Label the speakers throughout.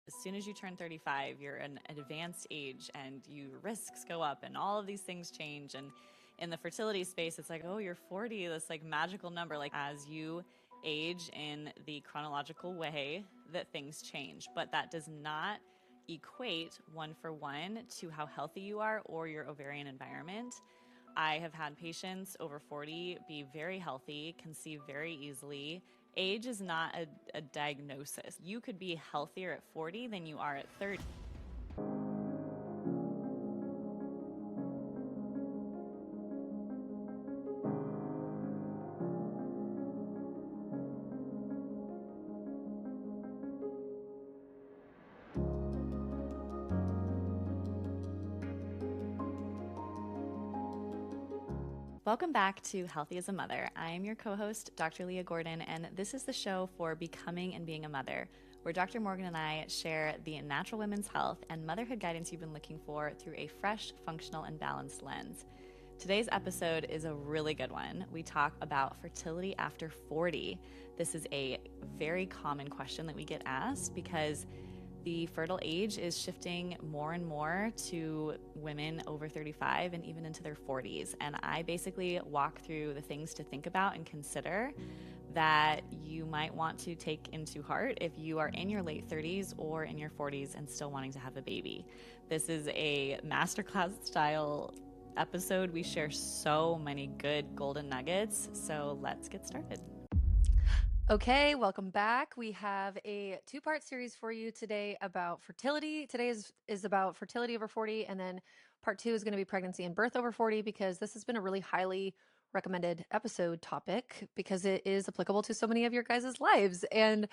Speaker 1: as soon as you turn 35, you're an advanced age and your risks go up and all of these things change. And in the fertility space, it's like, oh, you're 40, this like magical number. Like as you age in the chronological way that things change, but that does not equate one for one to how healthy you are or your ovarian environment. I have had patients over 40 be very healthy, conceive very easily. Age is not a diagnosis. You could be healthier at 40 than you are at 30. Welcome back to Healthy as a Mother. I am your co-host, Dr. Leah Gordon, and this is the show for becoming and being a mother, where Dr. Morgan and I share the natural women's health and motherhood guidance you've been looking for through a fresh, functional, and balanced lens. Today's episode is a really good one. We talk about fertility after 40. This is a very common question that we get asked because the fertile age is shifting more and more to women over 35 and even into their 40s. And I basically walk through the things to think about and consider that you might want to take into heart if you are in your late 30s or in your 40s and still wanting to have a baby. This is a masterclass style episode. We share so many good golden nuggets. So let's get started.
Speaker 2: Okay, welcome back. We have a two-part series for you today about fertility. Today is about fertility over 40, and then part 2 is going to be pregnancy and birth over 40, because this has been a really highly recommended episode topic because it is applicable to so many of your guys' lives. And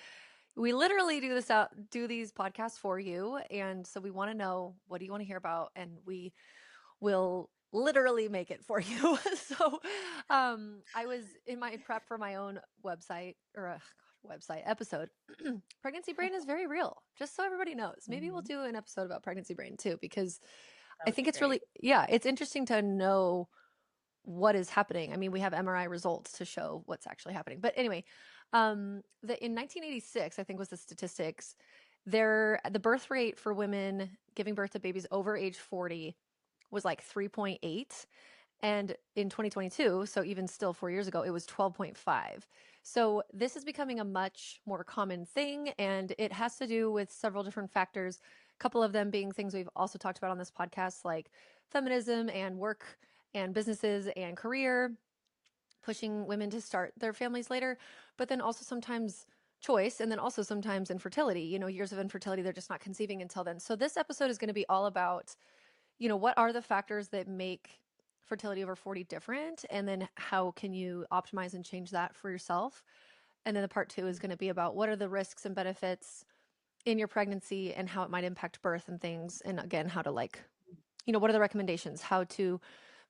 Speaker 2: we literally do these podcasts for you. And so we want to know, what do you want to hear about? And we will literally make it for you. So I was in my prep for my own website website episode. Pregnancy brain is very real, just so everybody knows. Maybe we'll do an episode about pregnancy brain too, because I think it's really, it's interesting to know what is happening. I mean, we have MRI results to show what's actually happening. But anyway, in 1986, I think was the statistics, the birth rate for women giving birth to babies over age 40 was like 3.8. And in 2022, so even still 4 years ago, it was 12.5. So this is becoming a much more common thing, and it has to do with several different factors. A couple of them being things we've also talked about on this podcast, like feminism and work and businesses and career, pushing women to start their families later, but then also sometimes choice, and then also sometimes infertility, years of infertility, they're just not conceiving until then. So this episode is going to be all about what are the factors that make fertility over 40 different? And then how can you optimize and change that for yourself? And then the part 2 is going to be about what are the risks and benefits in your pregnancy and how it might impact birth and things. And again, how to what are the recommendations, how to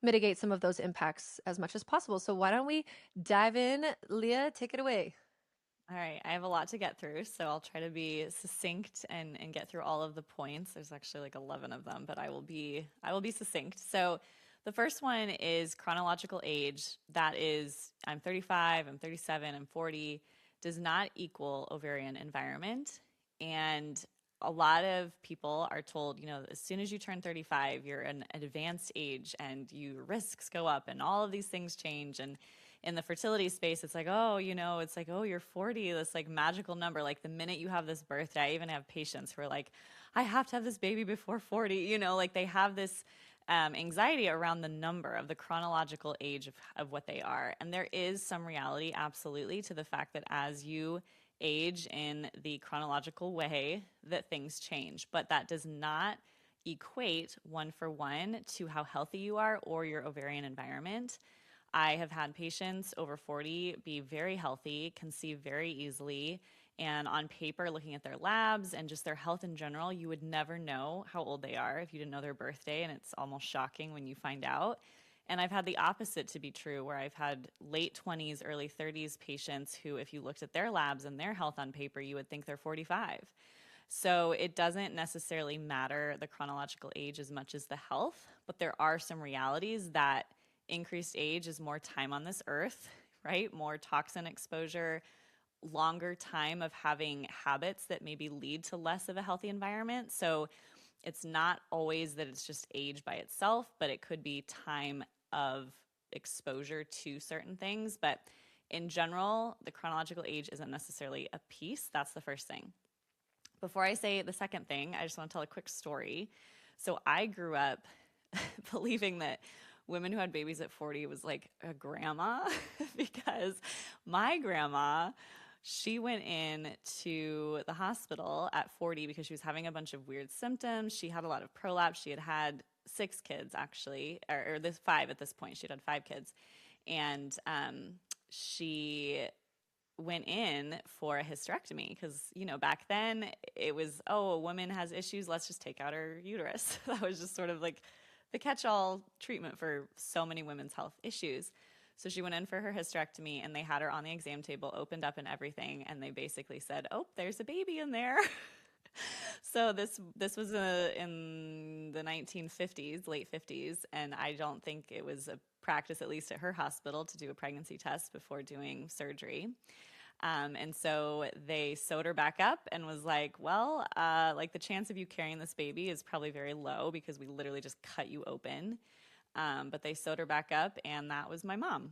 Speaker 2: mitigate some of those impacts as much as possible. So why don't we dive in? Leah, take it away.
Speaker 1: All right, I have a lot to get through, so I'll try to be succinct and get through all of the points. There's actually like 11 of them, but I will be succinct. So the first one is chronological age. That is, I'm 35, I'm 37, I'm 40, does not equal ovarian environment. And a lot of people are told, as soon as you turn 35, you're an advanced age and your risks go up and all of these things change. And in the fertility space, it's like, oh, it's like, oh, you're 40, this like magical number. Like the minute you have this birthday, I even have patients who are like, I have to have this baby before 40, like they have this anxiety around the number of the chronological age of what they are. And there is some reality, absolutely, to the fact that as you age in the chronological way that things change, but that does not equate one for one to how healthy you are or your ovarian environment. I have had patients over 40 be very healthy, conceive very easily, and on paper, looking at their labs and just their health in general, you would never know how old they are if you didn't know their birthday, and it's almost shocking when you find out. And I've had the opposite to be true, where I've had late 20s, early 30s patients who, if you looked at their labs and their health on paper, you would think they're 45. So it doesn't necessarily matter the chronological age as much as the health, but there are some realities that increased age is more time on this earth, right? More toxin exposure, longer time of having habits that maybe lead to less of a healthy environment. So it's not always that it's just age by itself, but it could be time of exposure to certain things. But in general, the chronological age isn't necessarily a piece. That's the first thing. Before I say the second thing, I just want to tell a quick story. So I grew up believing that women who had babies at 40 was like a grandma because my grandma, she went in to the hospital at 40 because she was having a bunch of weird symptoms. She had a lot of prolapse. She had had 6 kids actually, or this 5 at this point. She'd had 5 kids. And she went in for a hysterectomy because, back then it was, oh, a woman has issues, let's just take out her uterus. That was just sort of like the catch-all treatment for so many women's health issues. So she went in for her hysterectomy and they had her on the exam table, opened up and everything, and they basically said, oh, there's a baby in there. So this was in the 1950s, late 50s, and I don't think it was a practice, at least at her hospital, to do a pregnancy test before doing surgery. And so they sewed her back up and was like, well, like the chance of you carrying this baby is probably very low because we literally just cut you open. But they sewed her back up, and that was my mom.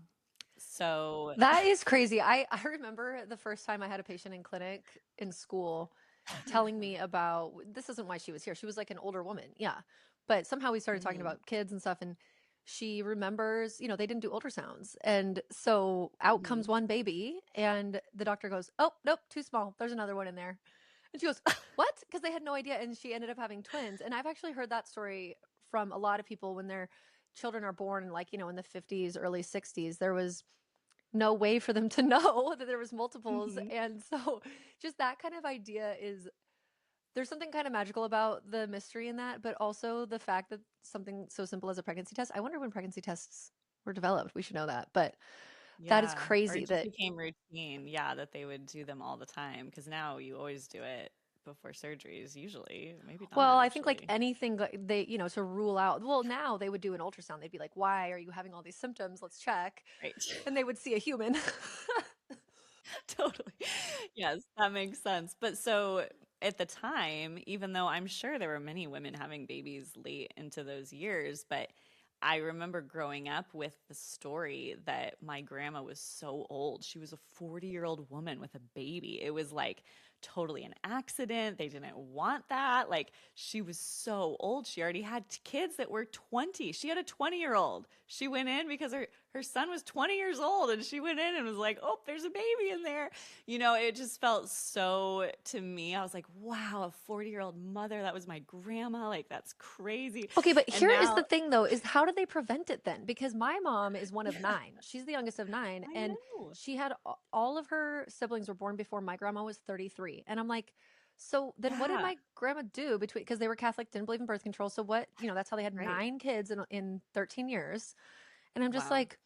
Speaker 1: So,
Speaker 2: That is crazy. I remember the first time I had a patient in clinic in school telling me about this isn't why she was here. She was like an older woman. Yeah. But somehow we started talking
Speaker 1: mhm,
Speaker 2: about kids and stuff, and she remembers, they didn't do ultrasounds. And so out
Speaker 1: mhm.
Speaker 2: comes one baby and the doctor goes, "Oh, nope, too small. There's another one in there." And she goes, "What?" Because they had no idea, and she ended up having twins. And I've actually heard that story from a lot of people when their children are born like, in the 50s, early 60s. There was no way for them to know that there was multiples.
Speaker 1: Mhm.
Speaker 2: And so just that kind of idea is there's something kind of magical about the mystery in that, but also the fact that something so simple as a pregnancy test. I wonder when pregnancy tests were developed. We should know that. But that is
Speaker 1: Yeah, or
Speaker 2: crazy
Speaker 1: it just
Speaker 2: that
Speaker 1: became routine, yeah, that they would do them all the time. Because now you always do it before surgeries, usually. Maybe not,
Speaker 2: well, I think like
Speaker 1: actually.
Speaker 2: anything they, to rule out, well, now they would do an ultrasound. They'd be like, "Why are you having all these symptoms? Let's check."
Speaker 1: Right.
Speaker 2: And they would see a human.
Speaker 1: Totally. Yes, that makes sense. But so at the time, even though I'm sure there were many women having babies late into those years, but I remember growing up with the story that my grandma was so old. She was a 40-year-old woman with a baby. It was like totally an accident. They didn't want that. Like she was so old. She already had kids that were 20. She had a 20-year-old. She went in because her son was 20 years old and she went in and was like, "Oh, there's a baby in there." It just felt so to me. I was like, "Wow, a 40-year-old mother. That was my grandma. Like that's crazy."
Speaker 2: Okay, but
Speaker 1: And
Speaker 2: here is
Speaker 1: now
Speaker 2: the thing though, is how do they prevent it then? Because my mom is one of nine. She's the youngest of nine,
Speaker 1: I
Speaker 2: and
Speaker 1: know.
Speaker 2: she had all of her siblings were born before my grandma was 33. And I'm like, so then what did
Speaker 1: Yeah.
Speaker 2: my grandma do between, because they were Catholic, didn't believe in birth control. So what, that's how they had
Speaker 1: Right.
Speaker 2: 9 kids in 13 years. And I'm just
Speaker 1: Wow.
Speaker 2: like,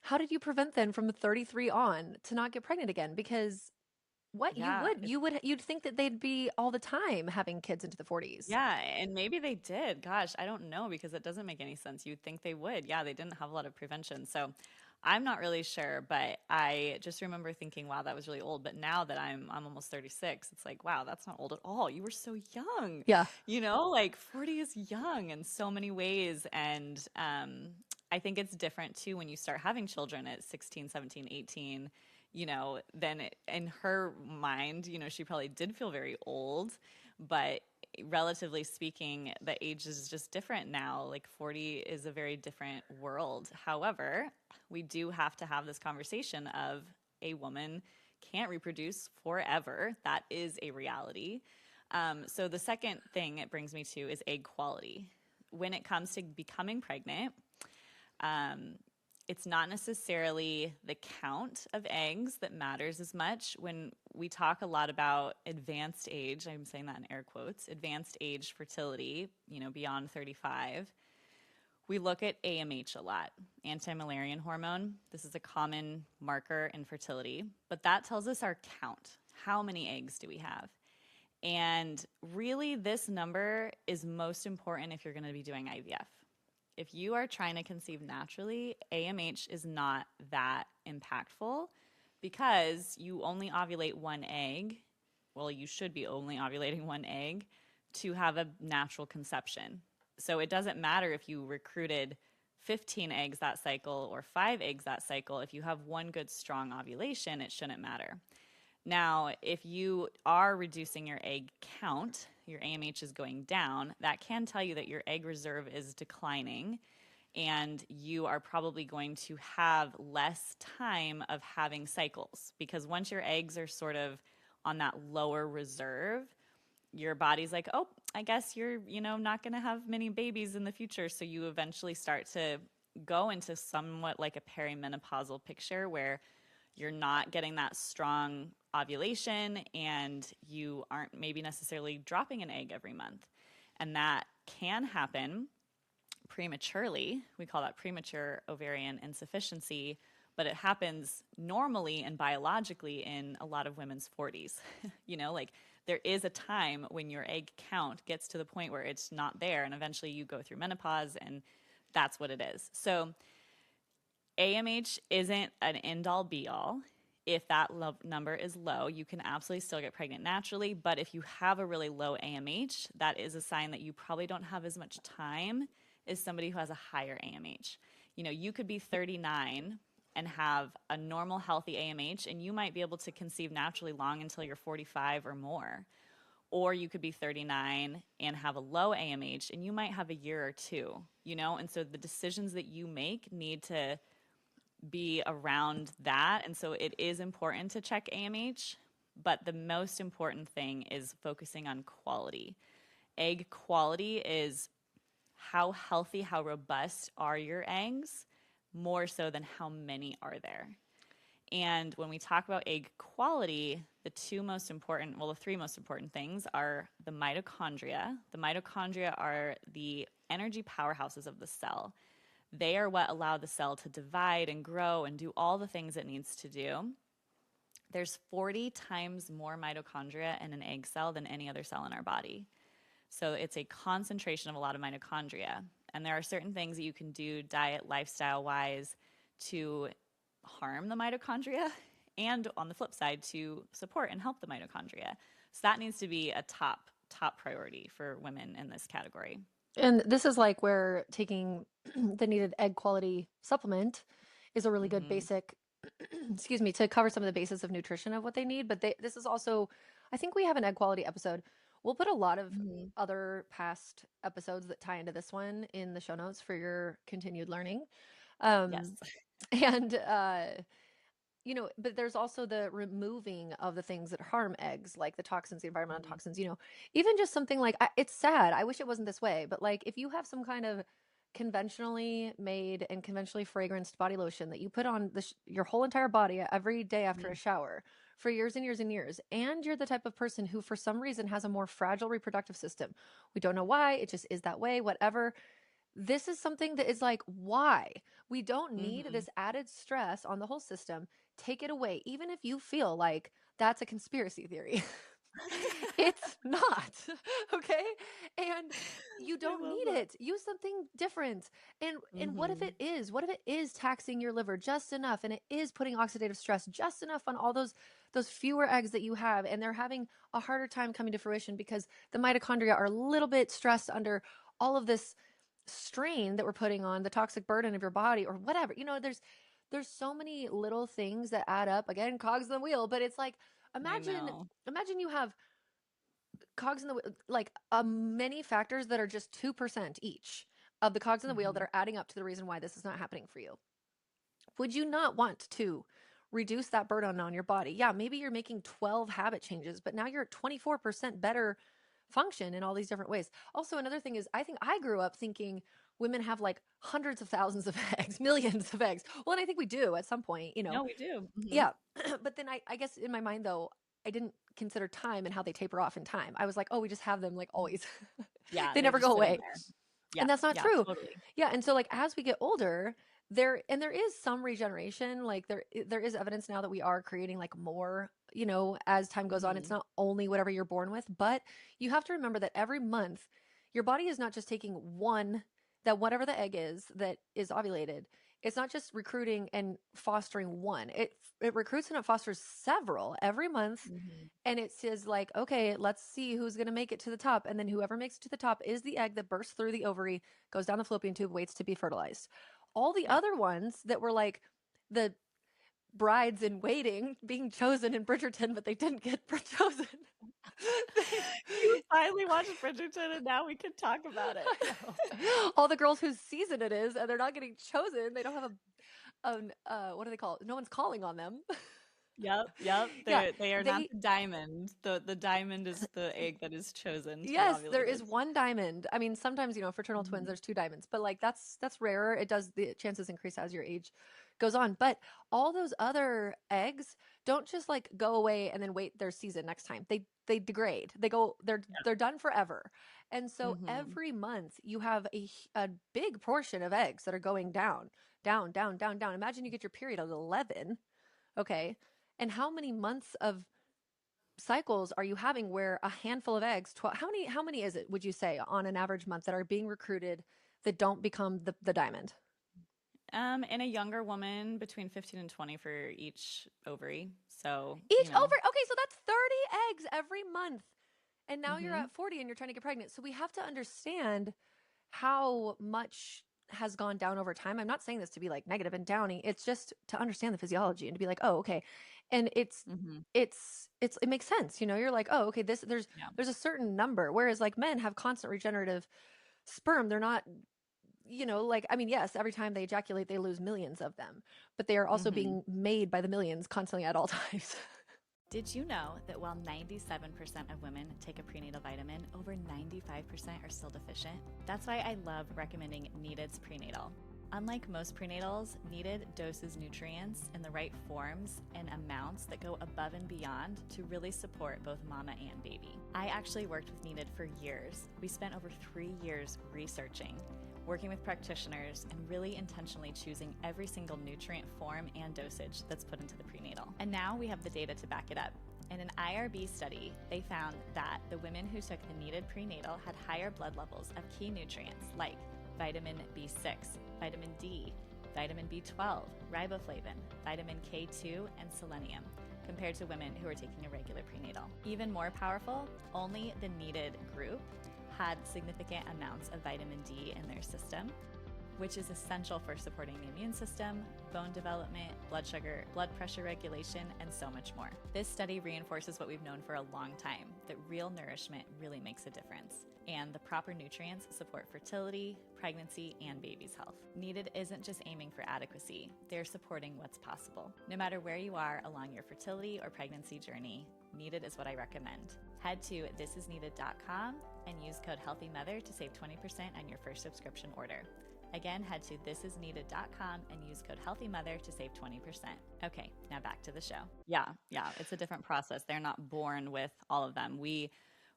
Speaker 2: how did you prevent then from 33 on to not get pregnant again? Because what
Speaker 1: Yeah.
Speaker 2: you'd think that they'd be all the time having kids into the 40s.
Speaker 1: Yeah, and maybe they did. Gosh, I don't know because it doesn't make any sense. You'd think they would. Yeah, they didn't have a lot of prevention. So I'm not really sure, but I just remember thinking, wow, that was really old. But now that I'm almost 36, it's like, wow, that's not old at all. You were so young.
Speaker 2: Yeah.
Speaker 1: Like 40 is young in so many ways. And I think it's different too when you start having children at 16, 17, 18. Then in her mind, she probably did feel very old, but relatively speaking, the age is just different now. Like 40 is a very different world. However, we do have to have this conversation of a woman can't reproduce forever. That is a reality. So the second thing it brings me to is egg quality. When it comes to becoming pregnant, um, it's not necessarily the count of eggs that matters as much. When we talk a lot about advanced age, I'm saying that in air quotes, advanced age fertility, beyond 35, we look at AMH a lot, anti-Müllerian hormone. This is a common marker in fertility, but that tells us our count. How many eggs do we have? And really, this number is most important if you're going to be doing IVF. If you are trying to conceive naturally, AMH is not that impactful because you only ovulate one egg. Well, you should be only ovulating one egg to have a natural conception. So it doesn't matter if you recruited 15 eggs that cycle or 5 eggs that cycle. If you have one good strong ovulation, it shouldn't matter. Now, if you are reducing your egg count, your AMH is going down, that can tell you that your egg reserve is declining and you are probably going to have less time of having cycles, because once your eggs are sort of on that lower reserve, your body's like, oh, I guess you're, not going to have many babies in the future. So you eventually start to go into somewhat like a perimenopausal picture where you're not getting that strong ovulation and you aren't maybe necessarily dropping an egg every month. And that can happen prematurely. We call that premature ovarian insufficiency, but it happens normally and biologically in a lot of women's 40s. Like there is a time when your egg count gets to the point where it's not there, and eventually you go through menopause, and that's what it is. So AMH isn't an end all be all. If that number is low, you can absolutely still get pregnant naturally. But if you have a really low AMH, that is a sign that you probably don't have as much time as somebody who has a higher AMH. You could be 39 and have a normal, healthy AMH, and you might be able to conceive naturally long until you're 45 or more. Or you could be 39 and have a low AMH, and you might have a year or two, And so the decisions that you make need to be around that. And so it is important to check AMH, but the most important thing is focusing on quality. Egg quality is how healthy, how robust are your eggs, more so than how many are there. And when we talk about egg quality, the three most important things are the mitochondria. The mitochondria are the energy powerhouses of the cell. They are what allow the cell to divide and grow and do all the things it needs to do. There's 40 times more mitochondria in an egg cell than any other cell in our body. So it's a concentration of a lot of mitochondria. And there are certain things that you can do diet, lifestyle-wise to harm the mitochondria, and on the flip side, to support and help the mitochondria. So that needs to be a top priority for women in this category.
Speaker 2: And this is like where taking the needed egg quality supplement is a really good basic, excuse me, to cover some of the basis of nutrition of what they need. But this is also, I think we have an egg quality episode. We'll put a lot of other past episodes that tie into this one in the show notes for your continued learning.
Speaker 1: Yes.
Speaker 2: And, but there's also the removing of the things that harm eggs, like the toxins, the environmental toxins, even just something like, it's sad. I wish it wasn't this way, but like if you have some kind of conventionally made and conventionally fragranced body lotion that you put on your whole entire body every day after a shower for years and years and years, and you're the type of person who for some reason has a more fragile reproductive system, we don't know why, it just is that way, whatever. This is something that is like, why? We don't need this added stress on the whole system. Take it away. Even if you feel like that's a conspiracy theory, it's not. Okay. And you don't need it. Use something different. And what if it is? What if it is taxing your liver just enough, and it is putting oxidative stress just enough on all those fewer eggs that you have, and they're having a harder time coming to fruition because the mitochondria are a little bit stressed under all of this strain that we're putting on the toxic burden of your body or whatever. There's so many little things that add up. Again, cogs in the wheel, but it's like imagine you have cogs in the wheel, like many factors that are just 2% each of the cogs in the wheel that are adding up to the reason why this is not happening for you. Would you not want to reduce that burden on your body? Yeah, maybe you're making 12 habit changes, but now you're at 24% better function in all these different ways. Also, another thing is, I think I grew up thinking women have like hundreds of thousands of eggs, millions of eggs. Well, and I think we do at some point,
Speaker 1: No, we do.
Speaker 2: Yeah. But then I guess in my mind though, I didn't consider time and how they taper off in time. I was like, oh, we just have them like always.
Speaker 1: Yeah.
Speaker 2: They never go away.
Speaker 1: Yeah.
Speaker 2: And that's not true.
Speaker 1: Totally.
Speaker 2: Yeah. And so like as we get older, there is some regeneration. Like there is evidence now that we are creating like more, as time goes on. It's not only whatever you're born with, but you have to remember that every month your body is not just taking whatever the egg is that is ovulated. it's not just recruiting and fostering one. It recruits and it fosters several every month,
Speaker 1: Mm-hmm.
Speaker 2: and it says like, okay, let's see who's going to make it to the top, and then whoever makes it to the top is the egg that bursts through the ovary, goes down the fallopian tube, waits to be fertilized. All the
Speaker 1: Yeah.
Speaker 2: other ones that were like the brides in waiting being chosen in Bridgerton, but they didn't get chosen. they,
Speaker 1: You finally watched Bridgerton, and now we can talk about it.
Speaker 2: I know. All the girls whose season it is, and they're not getting chosen. They don't have what do they call it? No one's calling on them.
Speaker 1: Yep, yep.
Speaker 2: Yeah,
Speaker 1: They are not
Speaker 2: they
Speaker 1: the diamond. The diamond is the egg that is chosen to be
Speaker 2: yes, there
Speaker 1: ovulated.
Speaker 2: is one diamond. I mean, sometimes, fraternal twins,
Speaker 1: Mhm.
Speaker 2: there's two diamonds, but like that's rarer. It does, the chances increase as your age goes on. But all those other eggs don't just like go away and then wait their season next time. They degrade. They're done forever. And so
Speaker 1: Mhm.
Speaker 2: every month you have a big portion of eggs that are going down, down, down, down, down. Imagine you get your period at 11, okay? And how many months of cycles are you having where a handful of eggs, 12, how many is it, would you say, on an average month that are being recruited that don't become the diamond?
Speaker 1: In a younger woman, between 15 and 20 for each ovary. So,
Speaker 2: Each over, okay, so that's 30 eggs every month. And now you're
Speaker 1: mhm.
Speaker 2: at 40 and you're trying to get pregnant. So we have to understand how much has gone down over time. I'm not saying this to be like negative and downy. It's just to understand the physiology and to be like, oh, okay. And
Speaker 1: Mhm.
Speaker 2: it makes sense. You're like, oh, okay,
Speaker 1: Yeah.
Speaker 2: there's a certain number. Whereas like men have constant regenerative sperm. They're not, like, I mean, yes, every time they ejaculate, they lose millions of them, but they are also
Speaker 1: Mhm.
Speaker 2: being made by the millions constantly at all times.
Speaker 1: Did you know that while 97% of women take a prenatal vitamin, over 95% are still deficient? That's why I love recommending Needed's prenatal. Unlike most prenatals, Needed doses nutrients in the right forms and amounts that go above and beyond to really support both mama and baby. I actually worked with Needed for years. We spent over 3 years researching, working with practitioners, and really intentionally choosing every single nutrient form and dosage that's put into the prenatal. And now we have the data to back it up. In an IRB study, they found that the women who took the Needed prenatal had higher blood levels of key nutrients like vitamin B6, vitamin D, vitamin B12, riboflavin, vitamin K2, and selenium compared to women who were taking a regular prenatal. Even more powerful, only the Needed group had significant amounts of vitamin D in their system, which is essential for supporting the immune system, bone development, blood sugar, blood pressure regulation, and so much more. This study reinforces what we've known for a long time, that real nourishment really makes a difference, and the proper nutrients support fertility, pregnancy, and baby's health. Needed isn't just aiming for adequacy, they're supporting what's possible. No matter where you are along your fertility or pregnancy journey, Needed is what I recommend. Head to thisisneeded.com and use code HEALTHYMOTHER to save 20% on your first subscription order. Again, head to thisisneeded.com and use code HEALTHYMOTHER to save 20%. Okay, now back to the show. Yeah, it's a different process. They're not born with all of them.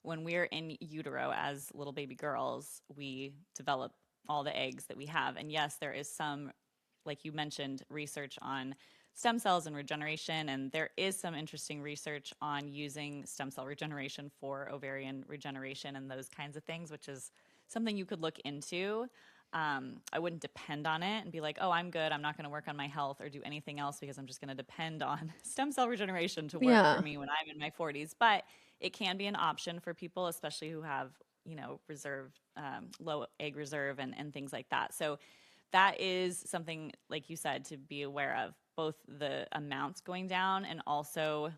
Speaker 1: When we're in utero as little baby girls, we develop all the eggs that we have. And yes, there is some, like you mentioned, research on stem cells and regeneration. And there is some interesting research on using stem cell regeneration for ovarian regeneration and those kinds of things, which is something you could look into. I wouldn't depend on it and be like, oh, I'm good. I'm not going to work on my health or do anything else because I'm just going to depend on stem cell regeneration to work for
Speaker 2: Yeah.
Speaker 1: me when I'm in my 40s. But it can be an option for people, especially who have, reserve, low egg reserve and things like that. So that is something, like you said, to be aware of, both the amounts going down and also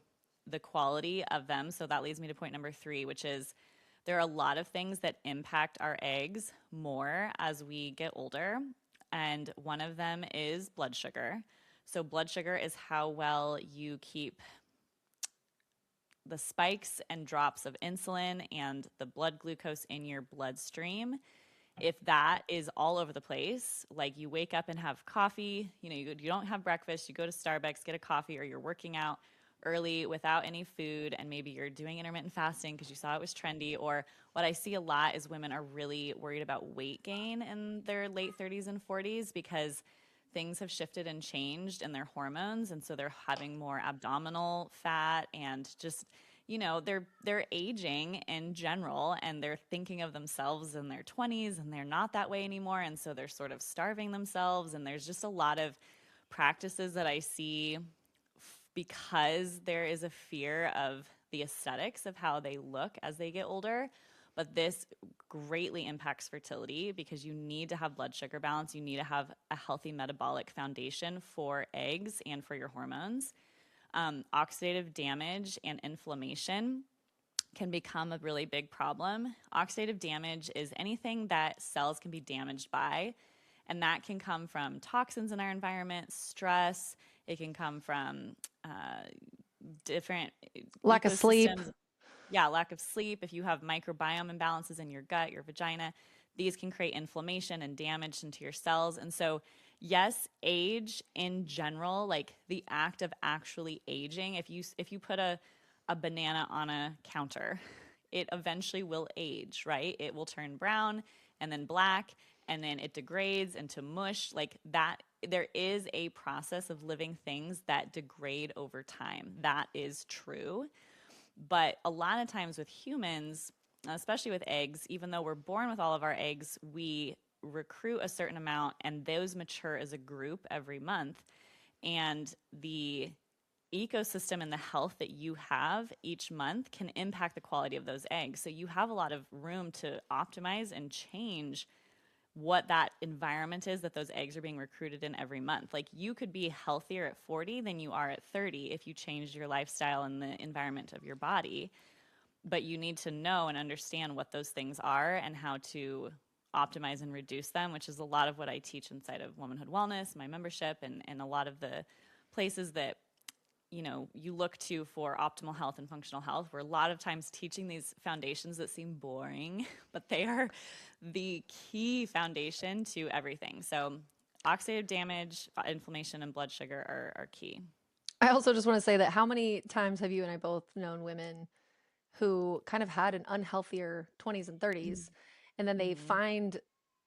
Speaker 1: the quality of them. So that leads me to point number 3, which is there are a lot of things that impact our eggs more as we get older. And one of them is blood sugar. So, blood sugar is how well you keep the spikes and drops of insulin and the blood glucose in your bloodstream. If that is all over the place, like you wake up and have coffee, you don't have breakfast, you go to Starbucks, get a coffee, or you're working out early without any food, and maybe you're doing intermittent fasting because you saw it was trendy. Or what I see a lot is women are really worried about weight gain in their late 30s and 40s because things have shifted and changed in their hormones. And so they're having more abdominal fat and just they're aging in general, and they're thinking of themselves in their 20s, and they're not that way anymore, and so they're sort of starving themselves. And there's just a lot of practices that I see because there is a fear of the aesthetics of how they look as they get older. But this greatly impacts fertility because you need to have blood sugar balance. You need to have a healthy metabolic foundation for eggs and for your hormones. Oxidative damage and inflammation can become a really big problem. Oxidative damage is anything that cells can be damaged by, and that can come from toxins in our environment, stress. It can come from different
Speaker 2: Lack of sleep.
Speaker 1: ecosystems. Yeah, lack of sleep. If you have microbiome imbalances in your gut, your vagina, these can create inflammation and damage into your cells. And so, yes, age in general, like the act of actually aging, if you put a banana on a counter, it eventually will age, right? It will turn brown and then black, and then it degrades into mush. Like that, there is a process of living things that degrade over time. That is true. But a lot of times with humans, especially with eggs, even though we're born with all of our eggs, we recruit a certain amount and those mature as a group every month. And the ecosystem and the health that you have each month can impact the quality of those eggs. So you have a lot of room to optimize and change what that environment is that those eggs are being recruited in every month. Like you could be healthier at 40 than you are at 30 if you change your lifestyle and the environment of your body. But you need to know and understand what those things are and how to optimize and reduce them, which is a lot of what I teach inside of Womanhood Wellness, my membership, and a lot of the places that you look to for optimal health and functional health. We're a lot of times teaching these foundations that seem boring, but they are the key foundation to everything. So oxidative damage, inflammation, and blood sugar are key.
Speaker 2: I also just want to say that how many times have you and I both known women who kind of had an unhealthier 20s and 30s, and then they
Speaker 1: Mm-hmm.
Speaker 2: find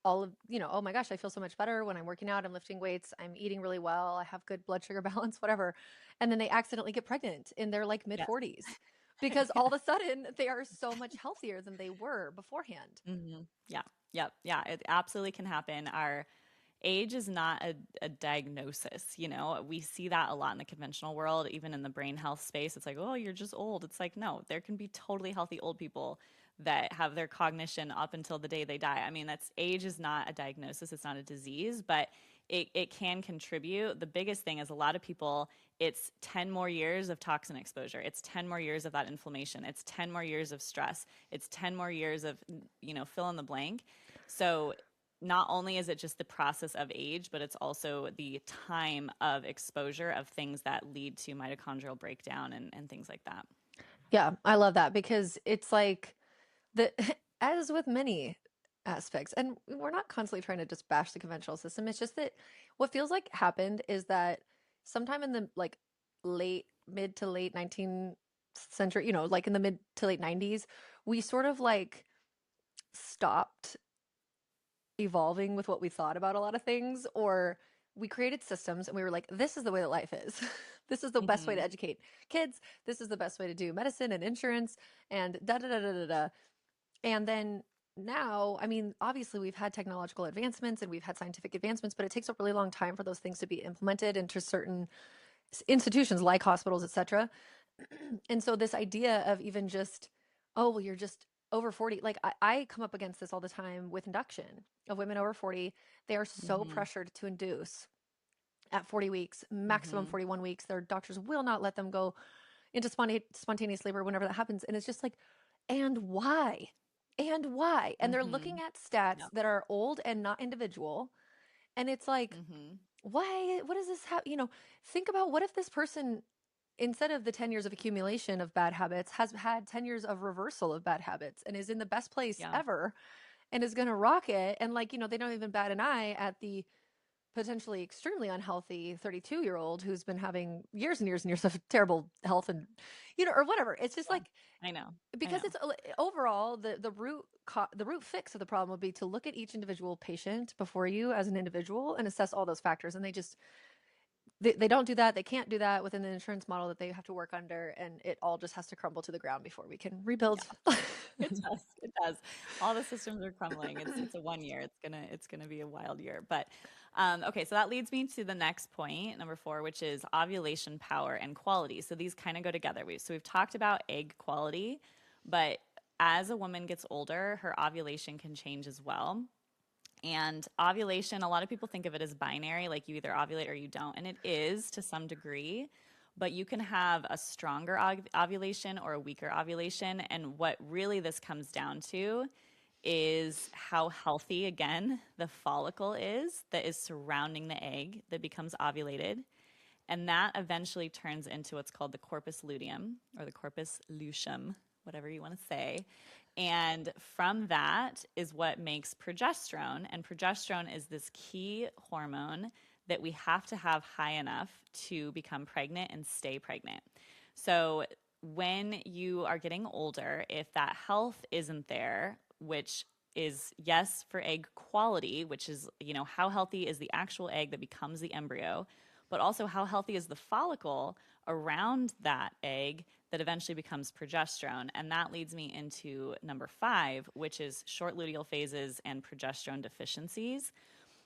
Speaker 2: all of, oh my gosh, I feel so much better when I'm working out, I'm lifting weights, I'm eating really well, I have good blood sugar balance, whatever. And then they accidentally get pregnant in their like mid
Speaker 1: Yes.
Speaker 2: 40s because all of a sudden they are so much healthier than they were beforehand.
Speaker 1: Mm-hmm. Yeah. Yep. Yeah. It absolutely can happen. Our age is not a diagnosis. We see that a lot in the conventional world, even in the brain health space. It's like, oh, you're just old. It's like, no, there can be totally healthy old people that have their cognition up until the day they die. I mean, that's age is not a diagnosis. It's not a disease, but it can contribute. The biggest thing is a lot of people, it's 10 more years of toxin exposure. It's 10 more years of that inflammation. It's 10 more years of stress. It's 10 more years of, fill in the blank. So not only is it just the process of age, but it's also the time of exposure of things that lead to mitochondrial breakdown and things like that.
Speaker 2: Yeah, I love that because it's like the as with many aspects, and we're not constantly trying to just bash the conventional system. It's just that what feels like happened is that sometime in the like mid to late 19th century, like in the mid to late 90s, we sort of like stopped evolving with what we thought about a lot of things, or we created systems and we were like, this is the way that life is. This is the best way to
Speaker 1: Mm-hmm.
Speaker 2: educate kids. This is the best way to do medicine and insurance and da da da da da da. And then now, I mean, obviously we've had technological advancements and we've had scientific advancements, but it takes a really long time for those things to be implemented into certain institutions like hospitals, etc. And so this idea of even just, oh, well, you're just over 40. Like I come up against this all the time with induction of women over 40. They are so
Speaker 1: Mm-hmm.
Speaker 2: pressured to induce at 40 weeks, maximum
Speaker 1: Mm-hmm.
Speaker 2: 41 weeks. Their doctors will not let them go into spontaneous labor whenever that happens. And it's just like, and why? And why? And they're
Speaker 1: Mm-hmm.
Speaker 2: looking at stats
Speaker 1: Yep.
Speaker 2: that are old and not individual. And it's like,
Speaker 1: Mm-hmm.
Speaker 2: why? What does this have? Think about what if this person, instead of the 10 years of accumulation of bad habits, has had 10 years of reversal of bad habits and is in the best place
Speaker 1: Yeah.
Speaker 2: ever and is going to rock it. And like, they don't even bat an eye at the potentially extremely unhealthy 32-year-old who's been having years and years and years of terrible health and, or whatever. It's just
Speaker 1: Yeah.
Speaker 2: like,
Speaker 1: I know. I
Speaker 2: because
Speaker 1: know.
Speaker 2: it's overall the root fix of the problem would be to look at each individual patient before you as an individual and assess all those factors. And they just they don't do that. They can't do that within the insurance model that they have to work under, and it all just has to crumble to the ground before we can rebuild.
Speaker 1: It does. It does. All the systems are crumbling. It's a 1 year. It's gonna be a wild year. But okay, so that leads me to the next point, number 4, which is ovulation power and quality. So these kind of go together. We've talked about egg quality, but as a woman gets older, her ovulation can change as well. And ovulation, a lot of people think of it as binary, like you either ovulate or you don't, and it is to some degree. But you can have a stronger ovulation or a weaker ovulation. And what really this comes down to is how healthy, again, the follicle is that is surrounding the egg that becomes ovulated. And that eventually turns into what's called the corpus luteum or the corpus luteum, whatever you want to say. And from that is what makes progesterone. And progesterone is this key hormone that we have to have high enough to become pregnant and stay pregnant. So when you are getting older, if that health isn't there, which is yes for egg quality, which is, how healthy is the actual egg that becomes the embryo, but also how healthy is the follicle around that egg that eventually becomes progesterone. And that leads me into number 5, which is short luteal phases and progesterone deficiencies.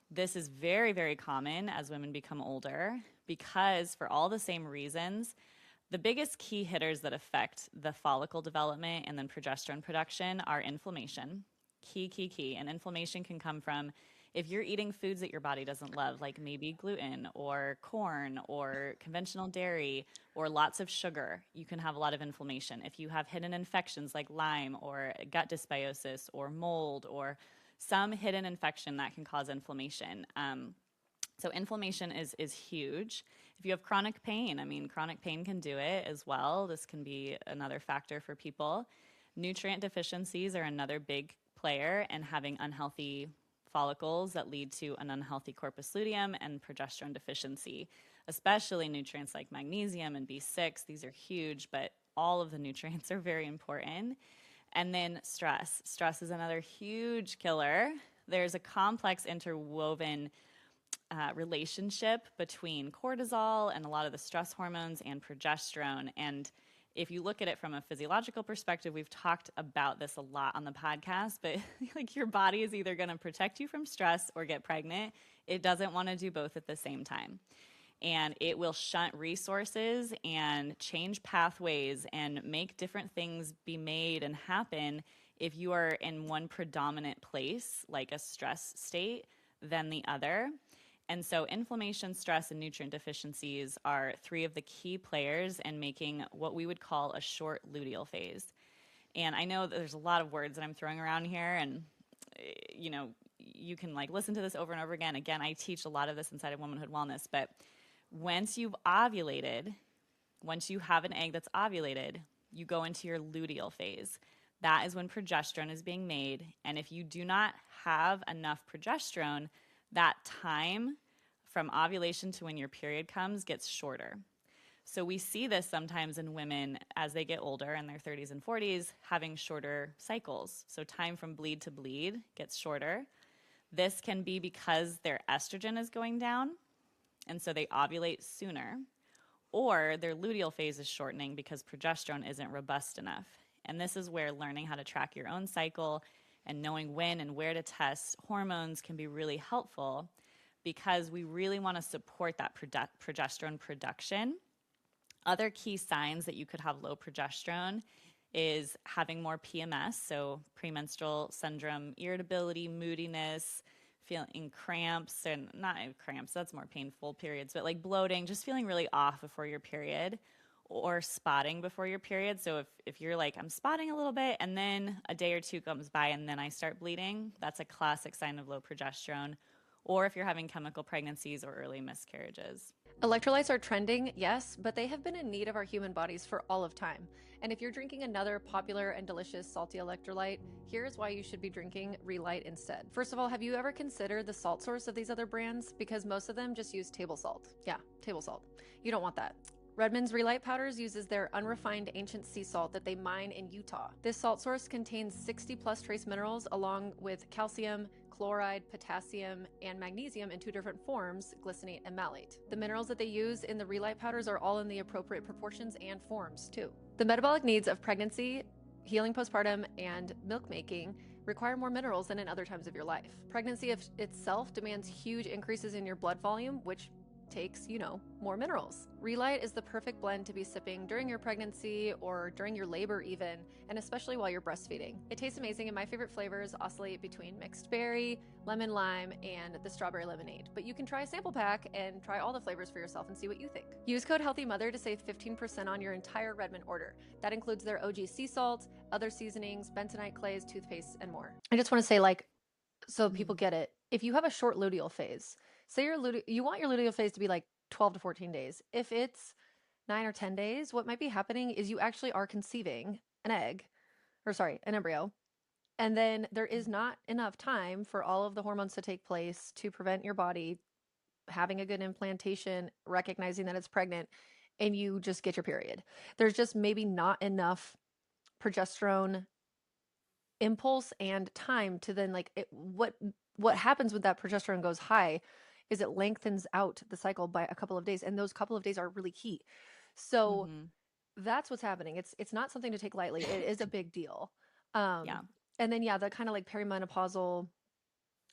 Speaker 1: This is very, very common as women become older because, for all the same reasons, the biggest key hitters that affect the follicle development and then progesterone production are inflammation. Key. And inflammation can come from if you're eating foods that your body doesn't love, like maybe gluten or corn or conventional dairy or lots of sugar, you can have a lot of inflammation. If you have hidden infections like Lyme or gut dysbiosis or mold or some hidden infection, that can cause inflammation. So inflammation is huge. If you have chronic pain, chronic pain can do it as well. This can be another factor for people. Nutrient deficiencies are another big player, and having unhealthy follicles that lead to an unhealthy corpus luteum and progesterone deficiency, especially nutrients like magnesium and B6. These are huge, but all of the nutrients are very important. And then stress. Stress is another huge killer. There's a complex interwoven relationship between cortisol and a lot of the stress hormones and progesterone. And if you look at it from a physiological perspective, we've talked about this a lot on the podcast, but like your body is either going to protect you from stress or get pregnant. It doesn't want to do both at the same time. And it will shunt resources and change pathways and make different things be made and happen if you are in one predominant place, like a stress state, than the other. And so inflammation, stress, and nutrient deficiencies are 3 of the key players in making what we would call a short luteal phase. And I know that there's a lot of words that I'm throwing around here, and you can listen to this over and over again. Again, I teach a lot of this inside of Womanhood Wellness, but once you've ovulated, once you have an egg that's ovulated, you go into your luteal phase. That is when progesterone is being made. And if you do not have enough progesterone, that time from ovulation to when your period comes gets shorter. So we see this sometimes in women as they get older in their 30s and 40s, having shorter cycles. So time from bleed to bleed gets shorter. This can be because their estrogen is going down, and so they ovulate sooner, or their luteal phase is shortening because progesterone isn't robust enough. And this is where learning how to track your own cycle and knowing when and where to test hormones can be really helpful, because we really want to support that progesterone production. Other key signs that you could have low progesterone is having more PMS, so premenstrual syndrome, irritability, moodiness, feeling cramps, and not cramps, that's more painful periods, but like bloating, just feeling really off before your period, or spotting before your period. So if you're like, I'm spotting a little bit, and then a day or 2 comes by and then I start bleeding, that's a classic sign of low progesterone. Or if you're having chemical pregnancies or early miscarriages.
Speaker 2: Electrolytes are trending, yes, but they have been in need of our human bodies for all of time. And if you're drinking another popular and delicious salty electrolyte, here's why you should be drinking Relight instead. First of all, have you ever considered the salt source of these other brands? Because most of them just use table salt. Yeah, table salt. You don't want that. Redmond's Relight Powders uses their unrefined ancient sea salt that they mine in Utah. This salt source contains 60 plus trace minerals along with calcium, chloride, potassium, and magnesium in 2 different forms, glycinate and malate. The minerals that they use in the Relight powders are all in the appropriate proportions and forms too. The metabolic needs of pregnancy, healing postpartum, and milk making require more minerals than in other times of your life. Pregnancy itself demands huge increases in your blood volume, which takes, more minerals. Relight is the perfect blend to be sipping during your pregnancy or during your labor even, and especially while you're breastfeeding. It tastes amazing, and my favorite flavors oscillate between mixed berry, lemon lime, and the strawberry lemonade. But you can try a sample pack and try all the flavors for yourself and see what you think. Use code HEALTHYMOTHER to save 15% on your entire Redmond order. That includes their OG sea salt, other seasonings, bentonite clays, toothpaste, and more. I just want to say, so people get it. If you have a short luteal phase, say you want your luteal phase to be like 12 to 14 days. If it's 9 or 10 days, what might be happening is you actually are conceiving an embryo. And then there is not enough time for all of the hormones to take place to prevent your body having a good implantation, recognizing that it's pregnant, and you just get your period. There's just maybe not enough progesterone impulse and time to then what happens when that progesterone goes high is it lengthens out the cycle by a couple of days, and those couple of days are really key. So that's what's happening. It's not something to take lightly. It is a big deal.
Speaker 1: Yeah.
Speaker 2: And then the kind of like perimenopausal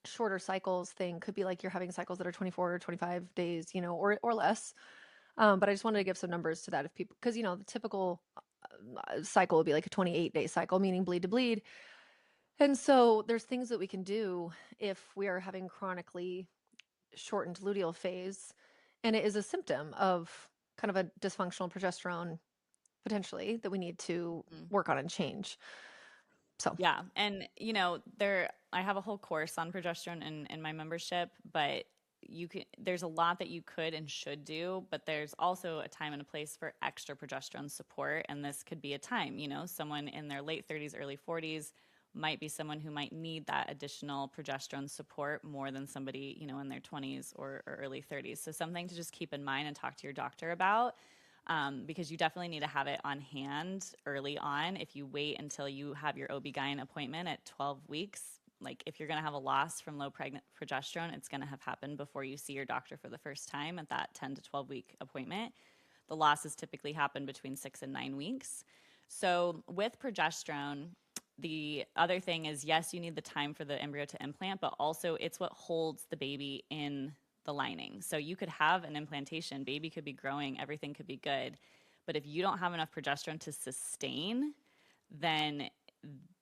Speaker 2: shorter cycles thing could be like you're having cycles that are 24 or 25 days, or less. But I just wanted to give some numbers to that if people, because the typical cycle would be like a 28-day cycle, meaning bleed to bleed. And so there's things that we can do if we are having chronically shortened luteal phase, and it is a symptom of kind of a dysfunctional progesterone potentially that we need to work on and change. So
Speaker 1: yeah, and I have a whole course on progesterone in my membership, but there's a lot that you could and should do, but there's also a time and a place for extra progesterone support, and this could be a time, someone in their late 30s, early 40s might be someone who might need that additional progesterone support more than somebody, in their 20s or early 30s. So something to just keep in mind and talk to your doctor about, because you definitely need to have it on hand early on. If you wait until you have your OB-GYN appointment at 12 weeks, like if you're going to have a loss from low progesterone, it's going to have happened before you see your doctor for the first time at that 10 to 12 week appointment. The losses typically happen between 6 and 9 weeks. So with progesterone, the other thing is, yes, you need the time for the embryo to implant, but also it's what holds the baby in the lining. So you could have an implantation, baby could be growing, everything could be good. But if you don't have enough progesterone to sustain, then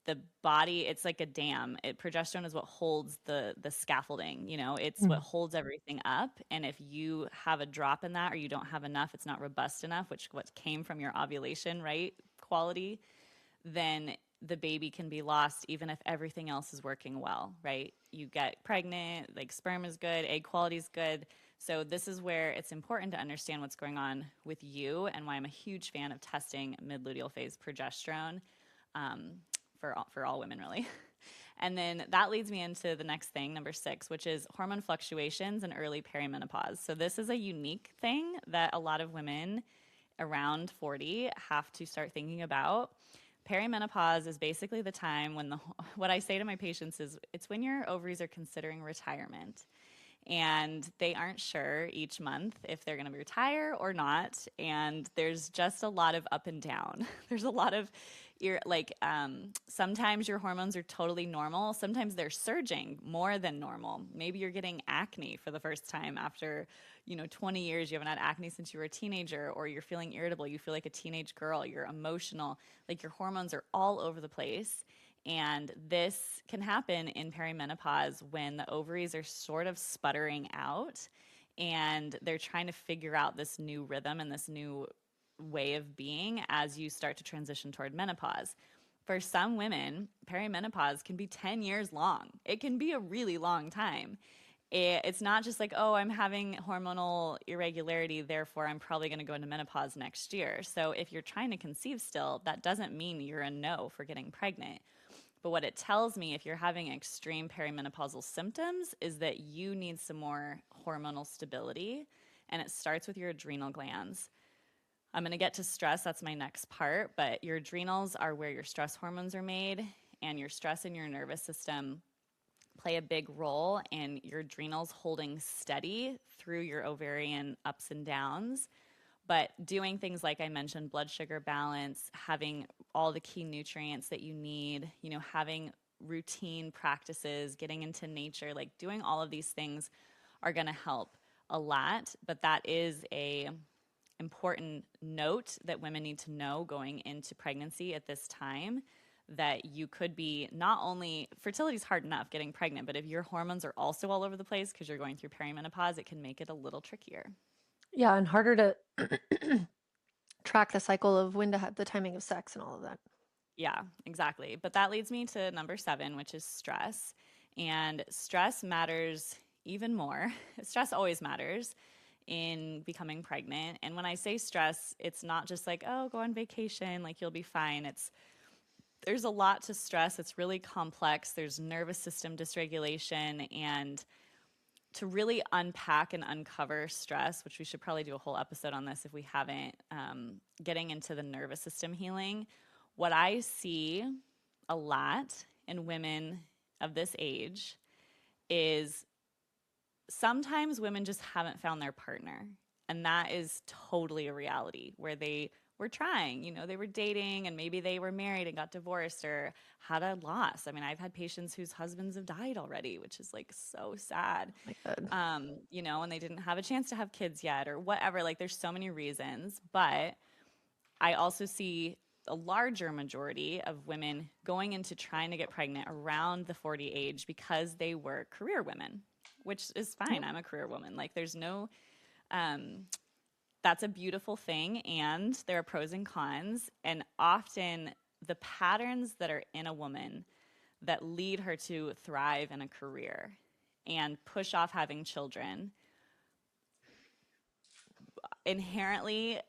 Speaker 1: the body, it's like a dam. Progesterone is what holds the scaffolding, it's what holds everything up. And if you have a drop in that, or you don't have enough, it's not robust enough, which what came from your ovulation, right, quality, then the baby can be lost even if everything else is working well, right? You get pregnant, like sperm is good, egg quality is good. So this is where it's important to understand what's going on with you, and why I'm a huge fan of testing mid-luteal phase progesterone for all women, really. And then that leads me into the next thing, number 6, which is hormone fluctuations and early perimenopause. So this is a unique thing that a lot of women around 40 have to start thinking about. Perimenopause is basically the time when what I say to my patients is, it's when your ovaries are considering retirement, and they aren't sure each month if they're going to retire or not. And there's just a lot of up and down. There's a lot of sometimes your hormones are totally normal. Sometimes they're surging more than normal. Maybe you're getting acne for the first time after 20 years. You haven't had acne since you were a teenager, or you're feeling irritable. You feel like a teenage girl. You're emotional. Like your hormones are all over the place. And this can happen in perimenopause when the ovaries are sort of sputtering out, and they're trying to figure out this new rhythm and this new way of being as you start to transition toward menopause. For some women, perimenopause can be 10 years long. It can be a really long time. It's not just like, oh, I'm having hormonal irregularity, therefore I'm probably going to go into menopause next year. So if you're trying to conceive still, that doesn't mean you're a no for getting pregnant. But what it tells me, if you're having extreme perimenopausal symptoms, is that you need some more hormonal stability, and it starts with your adrenal glands. I'm going to get to stress. That's my next part. But your adrenals are where your stress hormones are made, and your stress in your nervous system play a big role in your adrenals holding steady through your ovarian ups and downs. But doing things like I mentioned, blood sugar balance, having all the key nutrients that you need, having routine practices, getting into nature, like doing all of these things are going to help a lot. But that is a important note that women need to know going into pregnancy at this time, that you could be, not only fertility is hard enough getting pregnant, but if your hormones are also all over the place because you're going through perimenopause, it can make it a little trickier.
Speaker 2: Yeah, and harder to track the cycle of when to have the timing of sex and all of that.
Speaker 1: Yeah, exactly. But that leads me to number 7, which is stress. And stress matters even more. Stress always matters in becoming pregnant. And when I say stress, it's not just like, oh, go on vacation, like you'll be fine. There's a lot to stress. It's really complex. There's nervous system dysregulation, and to really unpack and uncover stress, which we should probably do a whole episode on this if we haven't, getting into the nervous system healing. What I see a lot in women of this age is sometimes women just haven't found their partner. And that is totally a reality where they were trying, they were dating and maybe they were married and got divorced or had a loss. I mean, I've had patients whose husbands have died already, which is like so sad.
Speaker 2: My God.
Speaker 1: And they didn't have a chance to have kids yet or whatever. Like there's so many reasons. But I also see a larger majority of women going into trying to get pregnant around the 40 age because they were career women, which is fine. I'm a career woman. Like there's no, that's a beautiful thing. And there are pros and cons. And often the patterns that are in a woman that lead her to thrive in a career and push off having children inherently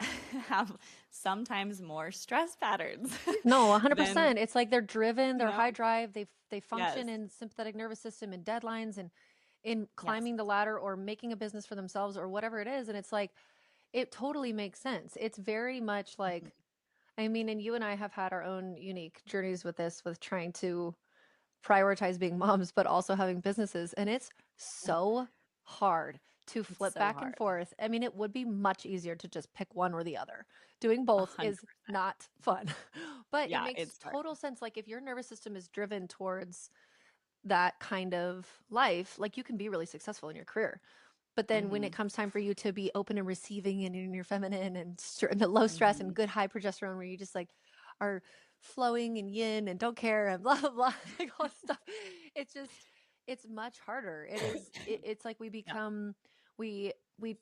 Speaker 1: have sometimes more stress patterns
Speaker 2: No,
Speaker 1: than,
Speaker 2: 100%. It's like they're driven,
Speaker 1: you
Speaker 2: they're
Speaker 1: know,
Speaker 2: high drive, they
Speaker 1: yes,
Speaker 2: function in sympathetic nervous system and deadlines and in
Speaker 1: yes.
Speaker 2: climbing the ladder or making a business for themselves or whatever it is. And it's like, it totally makes sense. It's very much
Speaker 1: Mhm.
Speaker 2: like, I mean, and you and I have had our own unique journeys with this, with trying to prioritize being moms, but also having businesses. And it's
Speaker 1: Yeah,
Speaker 2: so hard to
Speaker 1: it's
Speaker 2: flip
Speaker 1: so
Speaker 2: back and
Speaker 1: hard.
Speaker 2: forth. I mean, it would be much easier to just pick one or the other. Doing
Speaker 1: A
Speaker 2: both
Speaker 1: hundred.
Speaker 2: is not fun, but it
Speaker 1: Yeah,
Speaker 2: makes
Speaker 1: it's hard.
Speaker 2: total sense. Like, if your nervous system is driven towards that kind of life, like you can be really successful in your career. But then when it
Speaker 1: Hmm.
Speaker 2: comes time for you to be open and receiving and in your feminine and the low stress and
Speaker 1: Hmm.
Speaker 2: good high progesterone, where you just like are flowing and yin and don't care and blah blah blah, like all this stuff, it's just, it's much harder. It's like we
Speaker 1: Yeah.
Speaker 2: become, we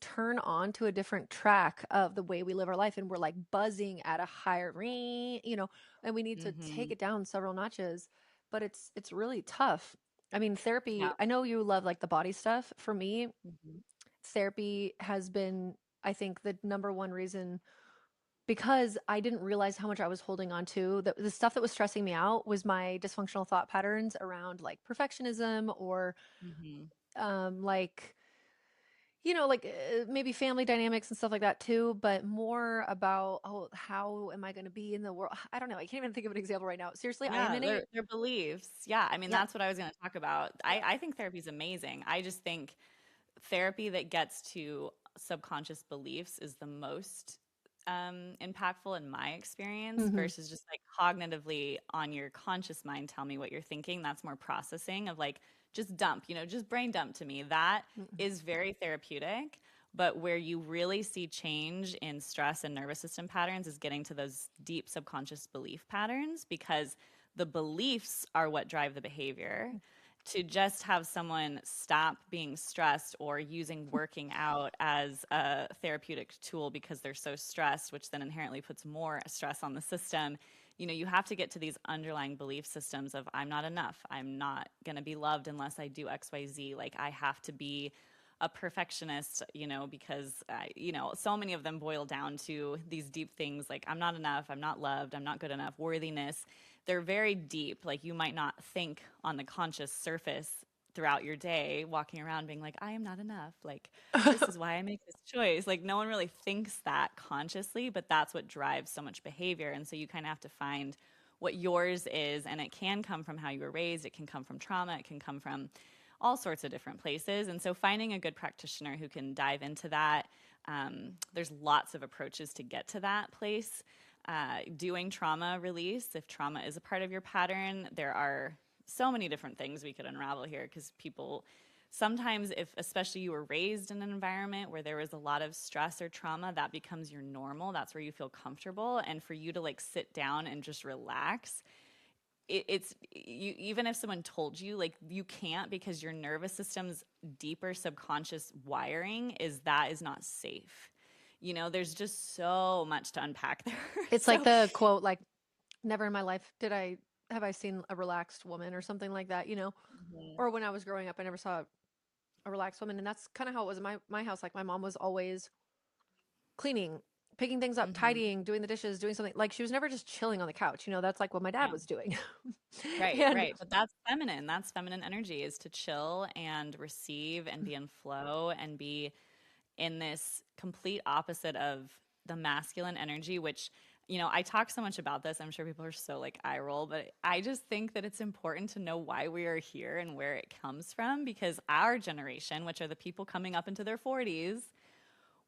Speaker 2: turn on to a different track of the way we live our life, and we're like buzzing at a higher and we need to take
Speaker 1: Hmm.
Speaker 2: it down several notches. But it's really tough. I mean,
Speaker 1: Yeah.
Speaker 2: therapy, I know you love like the body stuff. For me,
Speaker 1: Hmm.
Speaker 2: therapy has been, I think, the number one reason, because I didn't realize how much I was holding on to. The stuff that was stressing me out was my dysfunctional thought patterns around like perfectionism or
Speaker 1: Hmm.
Speaker 2: like, maybe family dynamics and stuff like that too, but more about, oh, how am I going to be in the world? I don't know. I can't even think of an example right now. Seriously, I am
Speaker 1: Yeah,
Speaker 2: in a,
Speaker 1: their beliefs. Yeah, I mean
Speaker 2: yeah,
Speaker 1: that's what I was going to talk about.
Speaker 2: yeah.
Speaker 1: I think therapy is amazing. I just think therapy that gets to subconscious beliefs is the most impactful in my experience
Speaker 2: Hmm.
Speaker 1: versus just like cognitively on your conscious mind, tell me what you're thinking. That's more processing of like just dump, just brain dump to me. That is very therapeutic. But where you really see change in stress and nervous system patterns is getting to those deep subconscious belief patterns, because the beliefs are what drive the behavior. To just have someone stop being stressed or using working out as a therapeutic tool because they're so stressed, which then inherently puts more stress on the system. You have to get to these underlying belief systems of I'm not enough. I'm not going to be loved unless I do XYZ. Like I have to be a perfectionist, because, so many of them boil down to these deep things like I'm not enough, I'm not loved, I'm not good enough, worthiness. They're very deep. Like you might not think on the conscious surface throughout your day walking around being like, I am not enough. Like, this is why I make this choice. Like, no one really thinks that consciously, but that's what drives so much behavior. And so you kind of have to find what yours is. And it can come from how you were raised, it can come from trauma, it can come from all sorts of different places. And so finding a good practitioner who can dive into that, there's lots of approaches to get to that place. Doing trauma release, if trauma is a part of your pattern, there are so many different things we could unravel here, because people sometimes, if especially you were raised in an environment where there was a lot of stress or trauma, that becomes your normal. That's where you feel comfortable. And for you to like sit down and just relax, it's you, even if someone told you, like, you can't, because your nervous system's deeper subconscious wiring is not safe. There's just so much to unpack there.
Speaker 2: It's like the quote, like, never in my life have I seen a relaxed woman or something like that,
Speaker 1: Mhm.
Speaker 2: or when I was growing up, I never saw a relaxed woman. And that's kind of how it was in my house. Like, my mom was always cleaning, picking things up,
Speaker 1: Mhm.
Speaker 2: tidying, doing the dishes, doing something. Like, she was never just chilling on the couch. That's like what my dad
Speaker 1: Yeah.
Speaker 2: was doing.
Speaker 1: Right,
Speaker 2: And
Speaker 1: right. But that's feminine. That's feminine energy, is to chill and receive and be in flow and be in this complete opposite of the masculine energy, which, I talk so much about this. I'm sure people are so like eye roll, but I just think that it's important to know why we are here and where it comes from, because our generation, which are the people coming up into their 40s,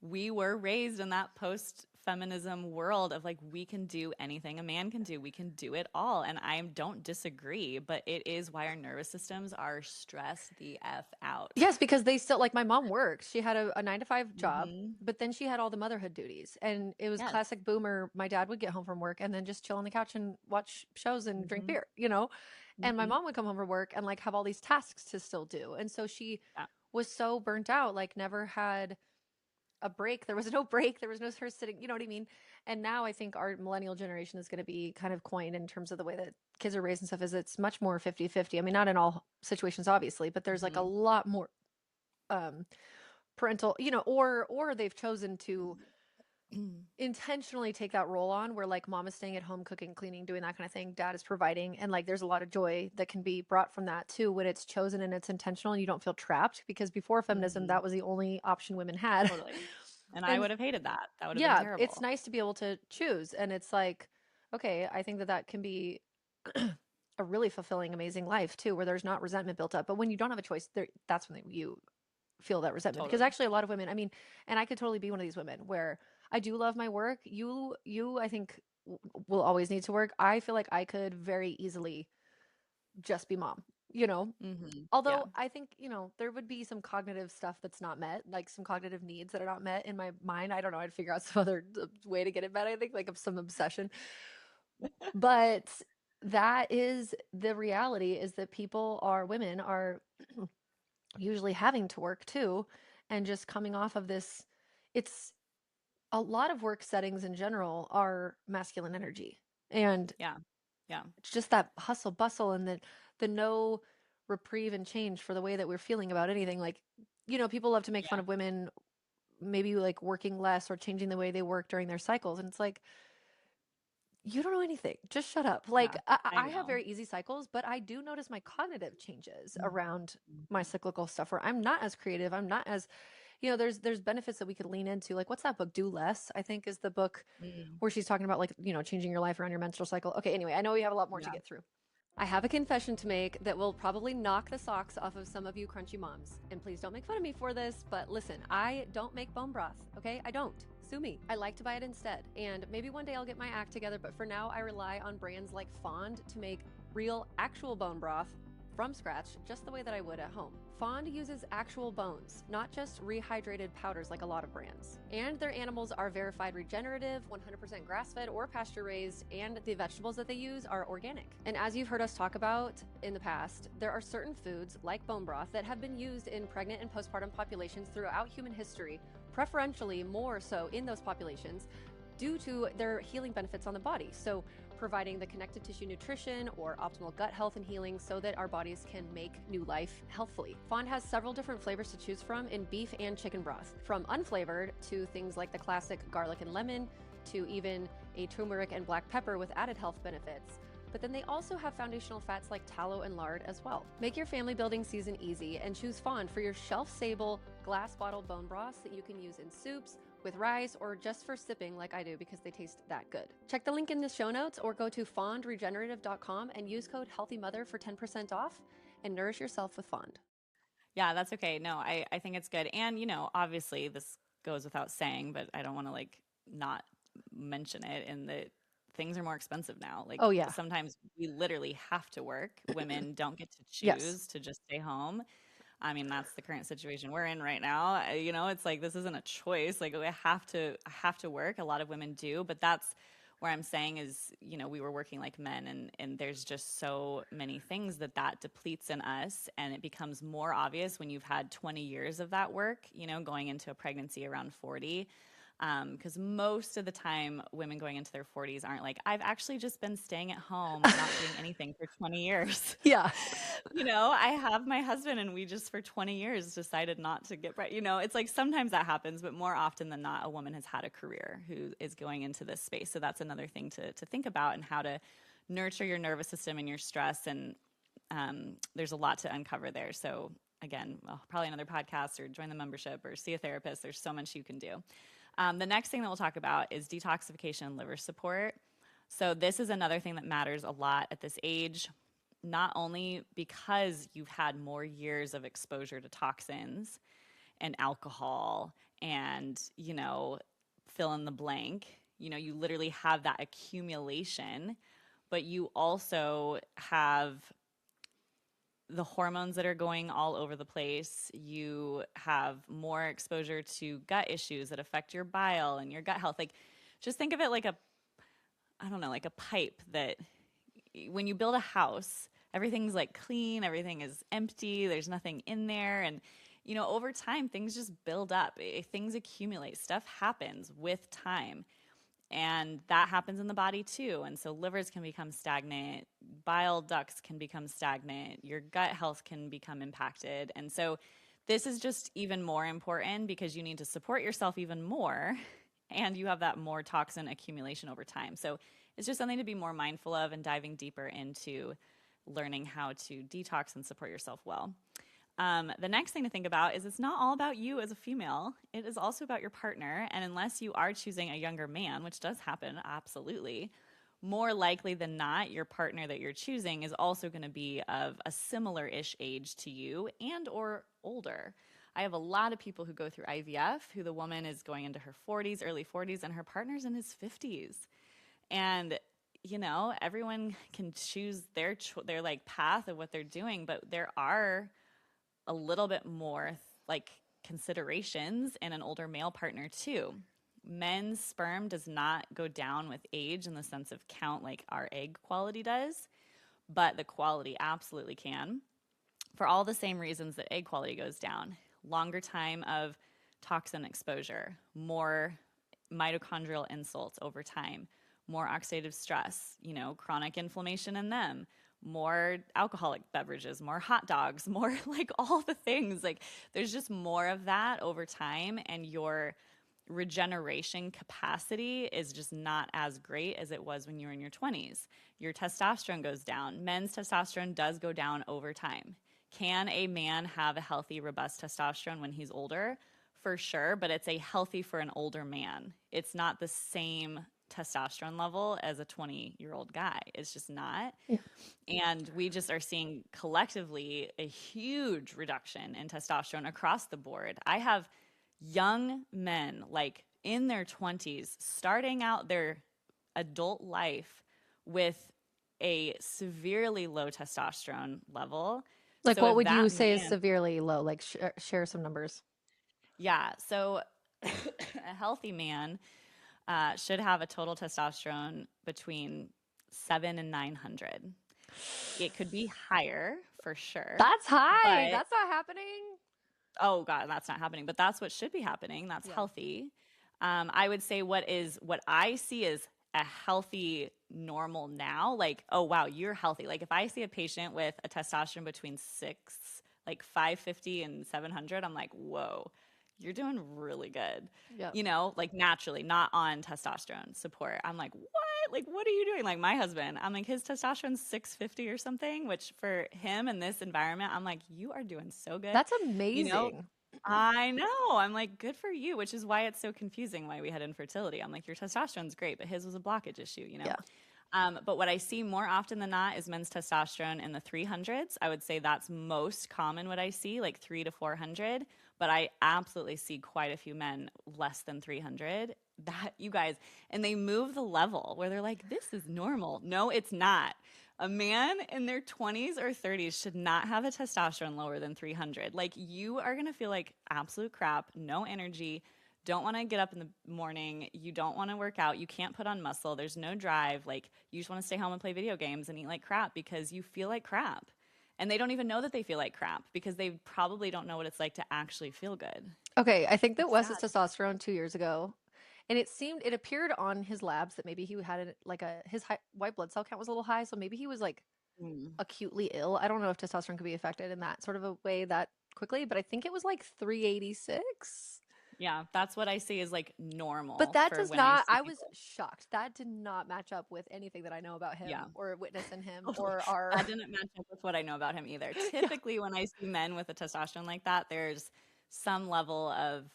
Speaker 1: we were raised in that post feminism world of like, we can do anything a man can do, we can do it all. And I don't disagree, but it is why our nervous systems are stressed the F out.
Speaker 2: yes, because they still, like, my mom worked. She had a 9 to 5 job,
Speaker 1: Hmm.
Speaker 2: but then she had all the motherhood duties. And it was
Speaker 1: Yes.
Speaker 2: classic boomer. My dad would get home from work and then just chill on the couch and watch shows and drink
Speaker 1: Hmm.
Speaker 2: beer. And my
Speaker 1: Hmm.
Speaker 2: mom would come home from work and like have all these tasks to still do. And so she
Speaker 1: Yeah.
Speaker 2: was so burnt out, like never had a break. There was no break. There was no her sitting, you know what I mean? And now I think our millennial generation is going to be kind of coined in terms of the way that kids are raised and stuff, is it's much more 50-50. I mean, not in all situations, obviously, but there's like a
Speaker 1: Hmm.
Speaker 2: lot more um parental, or they've chosen to intentionally take that role on, where like mom is staying at home cooking, cleaning, doing that kind of thing, dad is providing, and like there's a lot of joy that can be brought from that too when it's chosen and it's intentional and you don't feel trapped, because before feminism
Speaker 1: Hmm.
Speaker 2: that was the only option women had.
Speaker 1: Totally. And I
Speaker 2: And
Speaker 1: would have hated that. That would have been
Speaker 2: yeah, it's
Speaker 1: terrible.
Speaker 2: nice to be able to choose, and it's like, okay, I think that that can be a really fulfilling, amazing life too, where there's not resentment built up. But when you don't have a choice, there, that's when you feel that resentment, because
Speaker 1: Totally.
Speaker 2: actually a lot of women, I mean, and I could totally be one of these women where I do love my work. You I think will always need to work. I feel like I could very easily just be mom, you know.
Speaker 1: Hmm. Yeah.
Speaker 2: Although I think, there would be some cognitive stuff that's not met, like some cognitive needs that are not met in my mind. I don't know, I'd figure out some other way to get it met, I think, like of some obsession. But that is the reality, is that women are usually having to work too, and just coming off of this. It's a lot of work settings in general are masculine energy, and
Speaker 1: Yeah. Yeah.
Speaker 2: it's just that hustle bustle and the no reprieve and change for the way that we're feeling about anything. Like, people love to make fun
Speaker 1: Yeah.
Speaker 2: of women maybe like working less or changing the way they work during their cycles, and it's like, you don't know anything. Just shut up. Like,
Speaker 1: Yeah. I
Speaker 2: I have
Speaker 1: know.
Speaker 2: very easy cycles, but I do notice my cognitive changes
Speaker 1: Mhm.
Speaker 2: around my cyclical stuff, where I'm not as creative. I'm not as, there's benefits that we could lean into. Like, what's that book? Do Less, I think, is the book
Speaker 1: Mm.
Speaker 2: where she's talking about, like, changing your life around your menstrual cycle. Okay, anyway, I know we have a lot more to
Speaker 1: Yeah.
Speaker 2: get through. I have a confession to make that will probably knock the socks off of some of you crunchy moms. And please don't make fun of me for this, but listen, I don't make bone broth, okay? I don't. Sue me. I like to buy it instead. And maybe one day I'll get my act together, but for now I rely on brands like Fond to make real, actual bone broth from scratch, just the way that I would at home. Fond uses actual bones, not just rehydrated powders like a lot of brands. And their animals are verified regenerative, 100% grass-fed or pasture-raised, and the vegetables that they use are organic. And as you've heard us talk about in the past, there are certain foods, like bone broth, that have been used in pregnant and postpartum populations throughout human history, preferentially more so in those populations, due to their healing benefits on the body. So providing the connective tissue nutrition or optimal gut health and healing so that our bodies can make new life healthfully. Fond has several different flavors to choose from in beef and chicken broth, from unflavored to things like the classic garlic and lemon, to even a turmeric and black pepper with added health benefits. but then they also have foundational fats like tallow and lard as well. Make your family building season easy and choose Fond for your shelf-stable glass bottle bone broths that you can use in soups, with rice, or just for sipping like I do because they taste that good. Check the link in the show notes or go to fondregenerative.com and use code HEALTHYMOTHER for 10% off and nourish yourself with Fond.
Speaker 1: Yeah, that's okay. No, I think it's good. And, obviously this goes without saying, but I don't want to not mention it in that things are more expensive now. Like
Speaker 2: Oh, yeah.
Speaker 1: sometimes we literally have to work. Women don't get to
Speaker 2: Yes.
Speaker 1: choose to just stay home. I mean, that's the current situation we're in right now. It's like this isn't a choice. Like I have to work. A lot of women do, but that's where I'm saying is, we were working like men, and there's just so many things that depletes in us, and it becomes more obvious when you've had 20 years of that work, going into a pregnancy around 40. Because most of the time women going into their 40s aren't like, I've actually just been staying at home, not doing anything for 20 years.
Speaker 2: Yeah.
Speaker 1: I have my husband and we just for 20 years decided not to get pregnant. It's like sometimes that happens, but more often than not, a woman has had a career who is going into this space. So that's another thing to think about, and how to nurture your nervous system and your stress. And there's a lot to uncover there. So again, probably another podcast or join the membership or see a therapist. There's so much you can do. The next thing that we'll talk about is detoxification and liver support. So this is another thing that matters a lot at this age, not only because you've had more years of exposure to toxins and alcohol and, fill in the blank, you literally have that accumulation, but you also have the hormones that are going all over the place. You have more exposure to gut issues that affect your bile and your gut health. Like, just think of it like a pipe that when you build a house, everything's like clean, everything is empty, there's nothing in there. And, over time, things just build up. Things accumulate. Stuff happens with time. And that happens in the body too. And so livers can become stagnant, bile ducts can become stagnant, your gut health can become impacted. And so this is just even more important because you need to support yourself even more, and you have that more toxin accumulation over time. So it's just something to be more mindful of, and diving deeper into learning how to detox and support yourself well. The next thing to think about is it's not all about you as a female. It is also about your partner. And unless you are choosing a younger man, which does happen, absolutely, more likely than not, your partner that you're choosing is also going to be of a similar-ish age to you and or older. I have a lot of people who go through IVF, who the woman is going into her 40s, early 40s, and her partner's in his 50s. And everyone can choose their path of what they're doing, but there are a little bit more considerations in an older male partner too. Men's sperm does not go down with age in the sense of count like our egg quality does, but the quality absolutely can, for all the same reasons that egg quality goes down. Longer time of toxin exposure, more mitochondrial insults over time, more oxidative stress, chronic inflammation in them, more alcoholic beverages, more hot dogs, more all the things. There's just more of that over time, and your regeneration capacity is just not as great as it was when you were in your 20s. Your testosterone goes down. Men's testosterone does go down over time. Can a man have a healthy, robust testosterone when he's older? For sure, but it's a healthy for an older man. It's not the same testosterone level as a 20-year-old guy. It's just not. Yeah. And we just are seeing collectively a huge reduction in testosterone across the board. I have young men in their 20s starting out their adult life with a severely low testosterone level.
Speaker 2: So what would you say is severely low? Share some numbers.
Speaker 1: Yeah. So a healthy man should have a total testosterone between 700 and 900. It could be higher for sure.
Speaker 2: That's high. That's not happening.
Speaker 1: Oh God, that's not happening. But that's what should be happening. That's healthy. I would say what I see is a healthy normal now. Oh wow, you're healthy. If I see a patient with a testosterone between 550 and 700, I'm like, whoa, you're doing really good. Yep. Naturally, not on testosterone support. I'm like, what? Like, what are you doing? Like, my husband, I'm like, his testosterone's 650 or something, which for him in this environment, I'm like, you are doing so good.
Speaker 2: That's
Speaker 1: You know,
Speaker 2: amazing.
Speaker 1: I know. I'm like, good for you, which is why it's so confusing why we had infertility. I'm like, your testosterone's great, but his was a blockage issue, you know?
Speaker 2: Yeah.
Speaker 1: But what I see more often than not is men's testosterone in the 300s. I would say that's most common what I see, like 3 to 400. But I absolutely see quite a few men less than 300. That, you guys, and they move the level where they're like, this is normal. No, it's not. A man in their 20s or 30s should not have a testosterone lower than 300. Like, you are going to feel like absolute crap, no energy, don't want to get up in the morning, you don't want to work out, you can't put on muscle, there's no drive, like you just want to stay home and play video games and eat like crap because you feel like crap. And they don't even know that they feel like crap because they probably don't know what it's like to actually feel good.
Speaker 2: Okay, I think that
Speaker 1: It's
Speaker 2: Wes's
Speaker 1: sad.
Speaker 2: testosterone 2 years ago, and it appeared on his labs that maybe he had his white blood cell count was a little high, so maybe he was like
Speaker 1: Mm.
Speaker 2: acutely ill. I don't know if testosterone could be affected in that sort of a way that quickly, but I think it was like 386.
Speaker 1: Yeah, that's what I see is like
Speaker 2: But
Speaker 1: normal
Speaker 2: that
Speaker 1: for
Speaker 2: does
Speaker 1: when I
Speaker 2: not,
Speaker 1: see
Speaker 2: I was
Speaker 1: people.
Speaker 2: shocked. That did not match up with anything that I know about
Speaker 1: Yeah,
Speaker 2: him or witness in him
Speaker 1: totally.
Speaker 2: or our,
Speaker 1: That didn't match up with what I know about him either.
Speaker 2: yeah,
Speaker 1: Typically, when I see men with a testosterone like that, there's some level of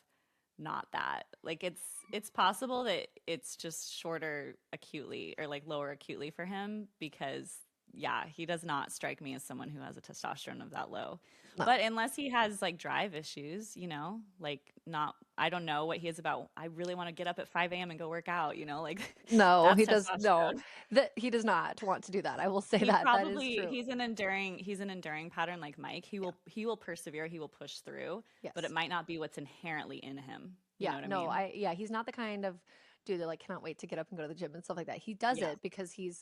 Speaker 1: not that. Like it's possible that it's just shorter acutely or like lower acutely for him because yeah, he does not strike me as someone who has a testosterone of that low.
Speaker 2: no,
Speaker 1: But unless he has like drive issues, you know, like not I don't know what he is about. I really want to get up at 5 a.m. and go work out, you know, like
Speaker 2: no,
Speaker 1: that's
Speaker 2: he does, no,
Speaker 1: testosterone.
Speaker 2: that he does not want to do that. I will say
Speaker 1: He
Speaker 2: that that is
Speaker 1: probably
Speaker 2: true.
Speaker 1: he's an enduring pattern like Mike.
Speaker 2: Yeah.
Speaker 1: He will persevere, he will push through, but it
Speaker 2: Yes.
Speaker 1: might not be what's inherently in him. You
Speaker 2: Yeah.
Speaker 1: know what I
Speaker 2: No,
Speaker 1: mean?
Speaker 2: yeah, he's not the kind of dude that like cannot wait to get up and go to the gym and stuff like that. He does
Speaker 1: Yeah.
Speaker 2: it because he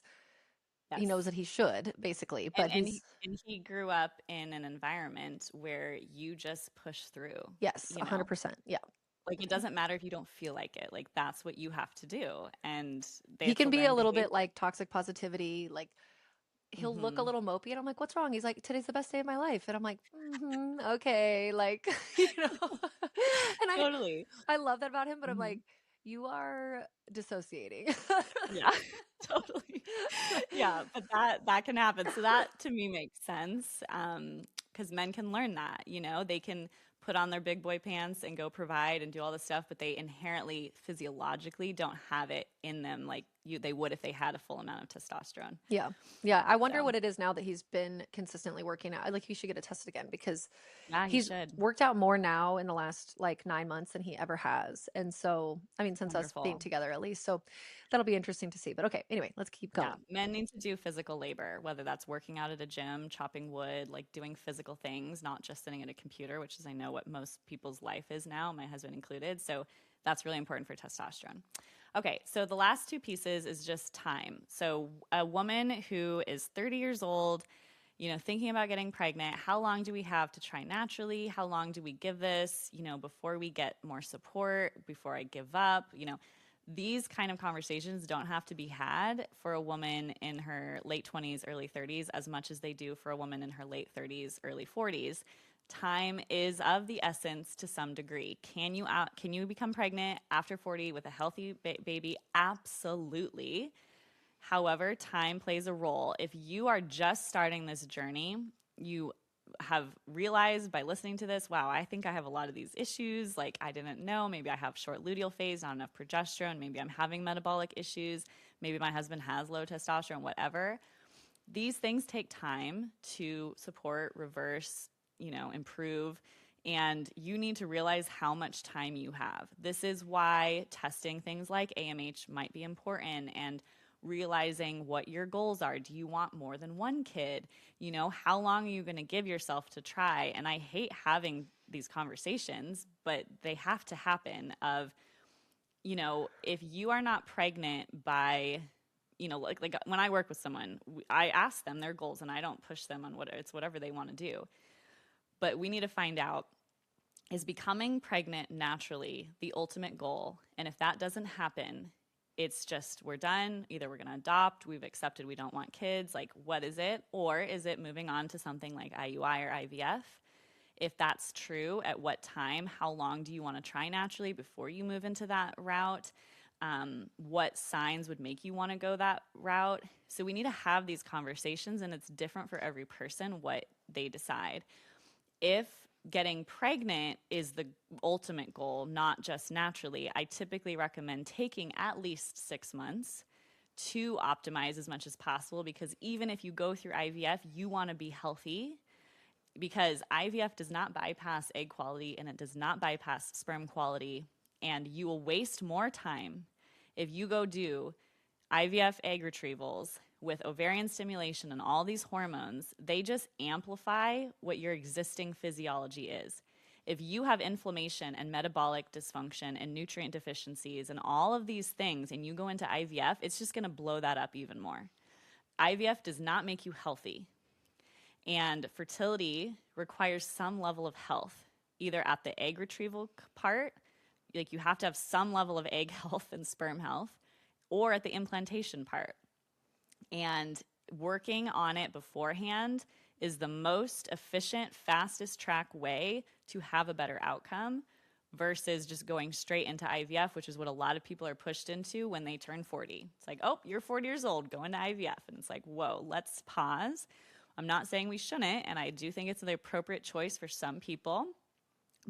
Speaker 2: knows
Speaker 1: Yes.
Speaker 2: that he should, basically,
Speaker 1: And
Speaker 2: but he's,
Speaker 1: and he grew up in an environment where you just push through,
Speaker 2: yes,
Speaker 1: you know?
Speaker 2: 100%. Yeah.
Speaker 1: Like it doesn't matter if you don't feel like it. Like that's what you have to do. And they
Speaker 2: He
Speaker 1: have to
Speaker 2: can be a
Speaker 1: learn
Speaker 2: little
Speaker 1: behavior.
Speaker 2: bit like toxic positivity, like he'll look a
Speaker 1: Mhm.
Speaker 2: little mopey and I'm like, "What's wrong?" He's like, "Today's the best day of my life." And I'm like, okay." Like, you know. And
Speaker 1: Totally.
Speaker 2: I love that about him, but I'm like,
Speaker 1: Mhm.
Speaker 2: "You are dissociating."
Speaker 1: Yeah. Totally. Yeah, but that can happen. So that to me makes sense. Because men can learn that, you know, they can put on their big boy pants and go provide and do all this stuff, but they inherently physiologically don't have it in them like they would if they had a full amount of testosterone.
Speaker 2: Yeah. Yeah. I wonder
Speaker 1: So
Speaker 2: what it is now that he's been consistently working out. Like, he should get it tested again because
Speaker 1: yeah, he
Speaker 2: he's
Speaker 1: should.
Speaker 2: worked out more now in the last like 9 months than he ever has. And so, I mean, since us being
Speaker 1: Wonderful.
Speaker 2: together at least. So that'll be interesting to see. But okay, anyway, let's keep
Speaker 1: Yeah,
Speaker 2: going.
Speaker 1: men need to do physical labor, whether that's working out at a gym, chopping wood, like doing physical things, not just sitting at a computer, which is I know what most people's life is now, my husband included. So that's really important for testosterone. Okay, so the last two pieces is just time. So a woman who is 30 years old, you know, thinking about getting pregnant, how long do we have to try naturally? How long do we give this, you know, before we get more support, before I give up, you know? These kind of conversations don't have to be had for a woman in her late 20s, early 30s, as much as they do for a woman in her late 30s, early 40s. Time is of the essence to some degree. Can you become pregnant after 40 with a healthy baby? Absolutely. However, time plays a role. If you are just starting this journey, you have realized by listening to this, wow, I think I have a lot of these issues. Like, I didn't know. Maybe I have short luteal phase, not enough progesterone. Maybe I'm having metabolic issues. Maybe my husband has low testosterone, whatever. These things take time to support, reverse, you know, improve. And you need to realize how much time you have. This is why testing things like AMH might be important and realizing what your goals are. Do you want more than one kid? You know, how long are you going to give yourself to try? And I hate having these conversations, but they have to happen of, you know, if you are not pregnant by, you know, like when I work with someone, I ask them their goals and I don't push them on whatever they want to do. But we need to find out, is becoming pregnant naturally the ultimate goal? And if that doesn't happen, it's just we're done. Either we're going to adopt, we've accepted we don't want kids. Like, what is it? Or is it moving on to something like IUI or IVF? If that's true, at what time? How long do you want to try naturally before you move into that route? what signs would make you want to go that route. So we need to have these conversations, and it's different for every person what they decide. If getting pregnant is the ultimate goal, not just naturally, I typically recommend taking at least 6 months to optimize as much as possible, because even if you go through IVF, you want to be healthy, because IVF does not bypass egg quality and it does not bypass sperm quality. And you will waste more time if you go do IVF egg retrievals with ovarian stimulation and all these hormones. They just amplify what your existing physiology is. If you have inflammation and metabolic dysfunction and nutrient deficiencies and all of these things, and you go into IVF, it's just going to blow that up even more. IVF does not make you healthy. And fertility requires some level of health, either at the egg retrieval part, like you have to have some level of egg health and sperm health, or at the implantation part. And working on it beforehand is the most efficient, fastest track way to have a better outcome versus just going straight into IVF, which is what a lot of people are pushed into when they turn 40. It's like, oh, you're 40 years old, go into IVF. And it's like, whoa, let's pause. I'm not saying we shouldn't, and I do think it's the appropriate choice for some people.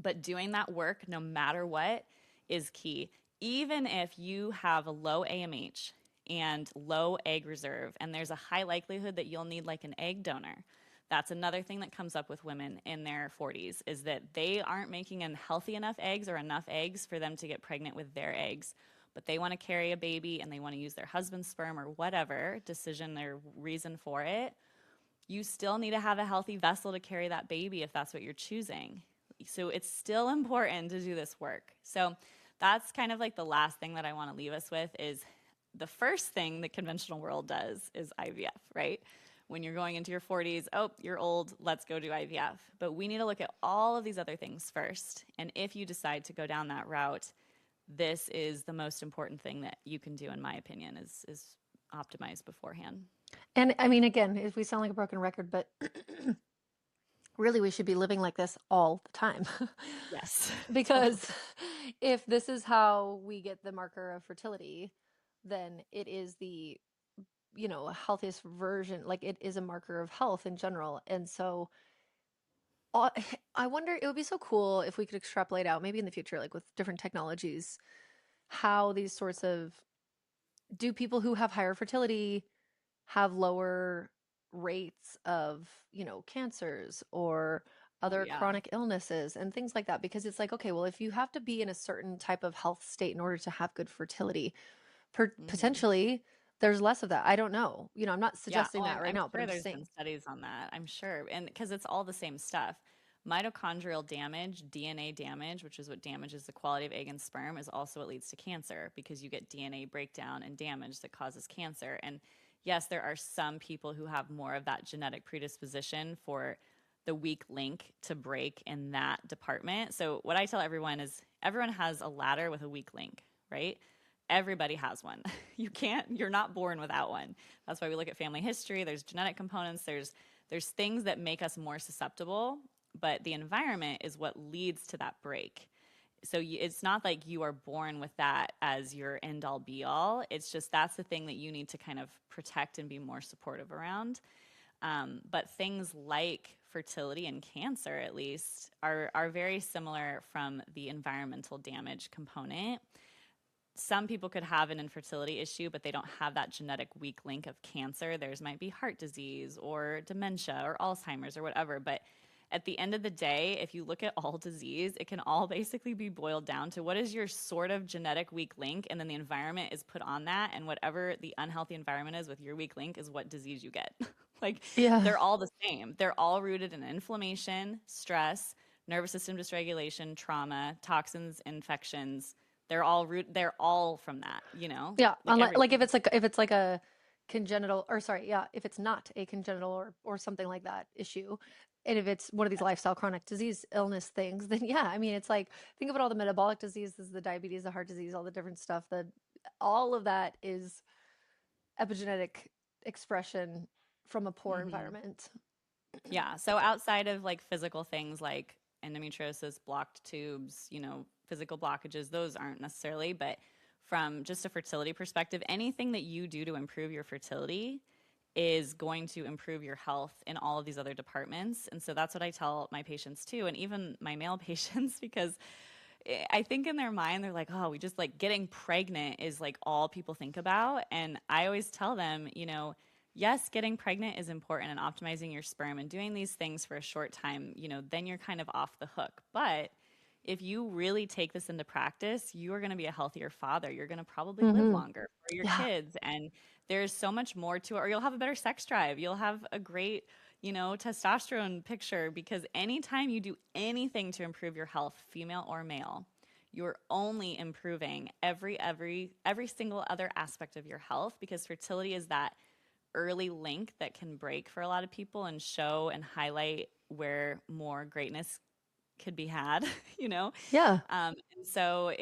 Speaker 1: But doing that work, no matter what, is key. Even if you have a low AMH and low egg reserve, and there's a high likelihood that you'll need like an egg donor. That's another thing that comes up with women in their 40s, is that they aren't making healthy enough eggs or enough eggs for them to get pregnant with their eggs. But they want to carry a baby and they want to use their husband's sperm or whatever decision, their reason for it. You still need to have a healthy vessel to carry that baby if that's what you're choosing. So it's still important to do this work. So that's kind of like the last thing that I want to leave us with is the first thing the conventional world does is IVF, right? When you're going into your 40s, oh, you're old, let's go do IVF. But we need to look at all of these other things first. And if you decide to go down that route, this is the most important thing that you can do, in my opinion, is optimize beforehand.
Speaker 2: And I mean, again, if we sound like a broken record, but really we should be living like this all the time.
Speaker 1: Yes.
Speaker 2: Because if this is how we get the marker of fertility, then it is the, healthiest version. Like it is a marker of health in general. And so I wonder, it would be so cool if we could extrapolate out, maybe in the future, like with different technologies, how these sorts of, do people who have higher fertility have lower rates of, cancers or
Speaker 1: Oh,
Speaker 2: other
Speaker 1: yeah.
Speaker 2: chronic illnesses and things like that? Because it's like, okay, well, if you have to be in a certain type of health state in order to have good fertility,
Speaker 1: Hmm.
Speaker 2: potentially there's less of that. I don't know. I'm not
Speaker 1: Yeah.
Speaker 2: suggesting
Speaker 1: Oh,
Speaker 2: that right
Speaker 1: I'm
Speaker 2: now, but
Speaker 1: sure
Speaker 2: I'm just
Speaker 1: there's been
Speaker 2: saying,
Speaker 1: studies on that. I'm sure. And because it's all the same stuff. Mitochondrial damage, DNA damage, which is what damages the quality of egg and sperm, is also what leads to cancer, because you get DNA breakdown and damage that causes cancer. And yes, there are some people who have more of that genetic predisposition for the weak link to break in that department. So what I tell everyone is everyone has a ladder with a weak link, right? Everybody has one. You're not born without one. That's why we look at family history. There's genetic components. There's things that make us more susceptible, but the environment is what leads to that break. So it's not like you are born with that as your end all be all. It's just that's the thing that you need to kind of protect and be more supportive around. But things like fertility and cancer, at least, are very similar from the environmental damage component. Some people could have an infertility issue, but they don't have that genetic weak link of cancer. Theirs might be heart disease or dementia or Alzheimer's or whatever. But at the end of the day, if you look at all disease, it can all basically be boiled down to what is your sort of genetic weak link, and then the environment is put on that, and whatever the unhealthy environment is with your weak link is what disease you get. Like
Speaker 2: yeah.
Speaker 1: they're all the same. They're all rooted in inflammation, stress, nervous system dysregulation, trauma, toxins, infections. They're all from that,
Speaker 2: Yeah,
Speaker 1: like
Speaker 2: unlike like
Speaker 1: everything.
Speaker 2: if it's like a congenital, or sorry, yeah, if it's not a congenital or something like that issue, and if it's one of these lifestyle chronic disease illness things, then yeah, I mean, it's like think about all the metabolic diseases, the diabetes, the heart disease, all the different stuff. That all of that is epigenetic expression from a poor
Speaker 1: Hmm.
Speaker 2: environment.
Speaker 1: Yeah. So outside of like physical things like endometriosis, blocked tubes, physical blockages, those aren't necessarily, but from just a fertility perspective, anything that you do to improve your fertility is going to improve your health in all of these other departments. And so that's what I tell my patients too, and even my male patients, because I think in their mind, they're like, oh, we just like getting pregnant is like all people think about. And I always tell them, yes, getting pregnant is important and optimizing your sperm and doing these things for a short time, then you're kind of off the hook. But if you really take this into practice, you are going to be a healthier father. You're going to probably live
Speaker 2: Mm-hmm.
Speaker 1: longer for your
Speaker 2: Yeah.
Speaker 1: kids. And there's so much more to it. Or you'll have a better sex drive. You'll have a great, testosterone picture, because anytime you do anything to improve your health, female or male, you're only improving every single other aspect of your health, because fertility is that early link that can break for a lot of people and show and highlight where more greatness could be had, you know?
Speaker 2: Yeah.
Speaker 1: And so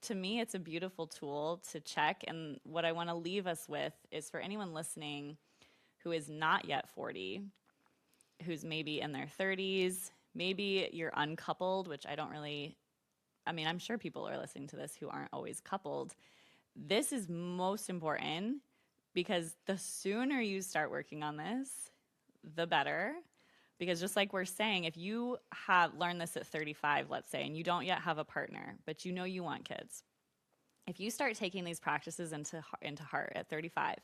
Speaker 1: to me, it's a beautiful tool to check. And what I want to leave us with is for anyone listening who is not yet 40, who's maybe in their 30s, maybe you're uncoupled, which I'm sure people are listening to this who aren't always coupled. This is most important, because the sooner you start working on this, the better. Because just like we're saying, if you have learned this at 35, let's say, and you don't yet have a partner, but you want kids, if you start taking these practices into heart at 35,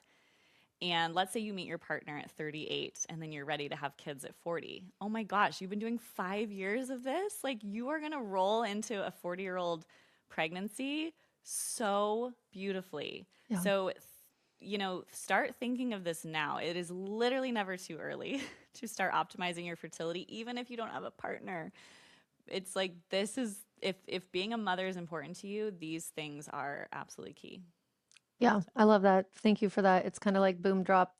Speaker 1: and let's say you meet your partner at 38 and then you're ready to have kids at 40, oh my gosh, you've been doing 5 years of this? Like, you are going to roll into a 40-year-old pregnancy so beautifully.
Speaker 2: Yeah.
Speaker 1: So start thinking of this now. It is literally never too early to start optimizing your fertility, even if you don't have a partner. It's like, this is, if being a mother is important to you, these things are absolutely key.
Speaker 2: Yeah. I love that. Thank you for that. It's kind of like boom drop.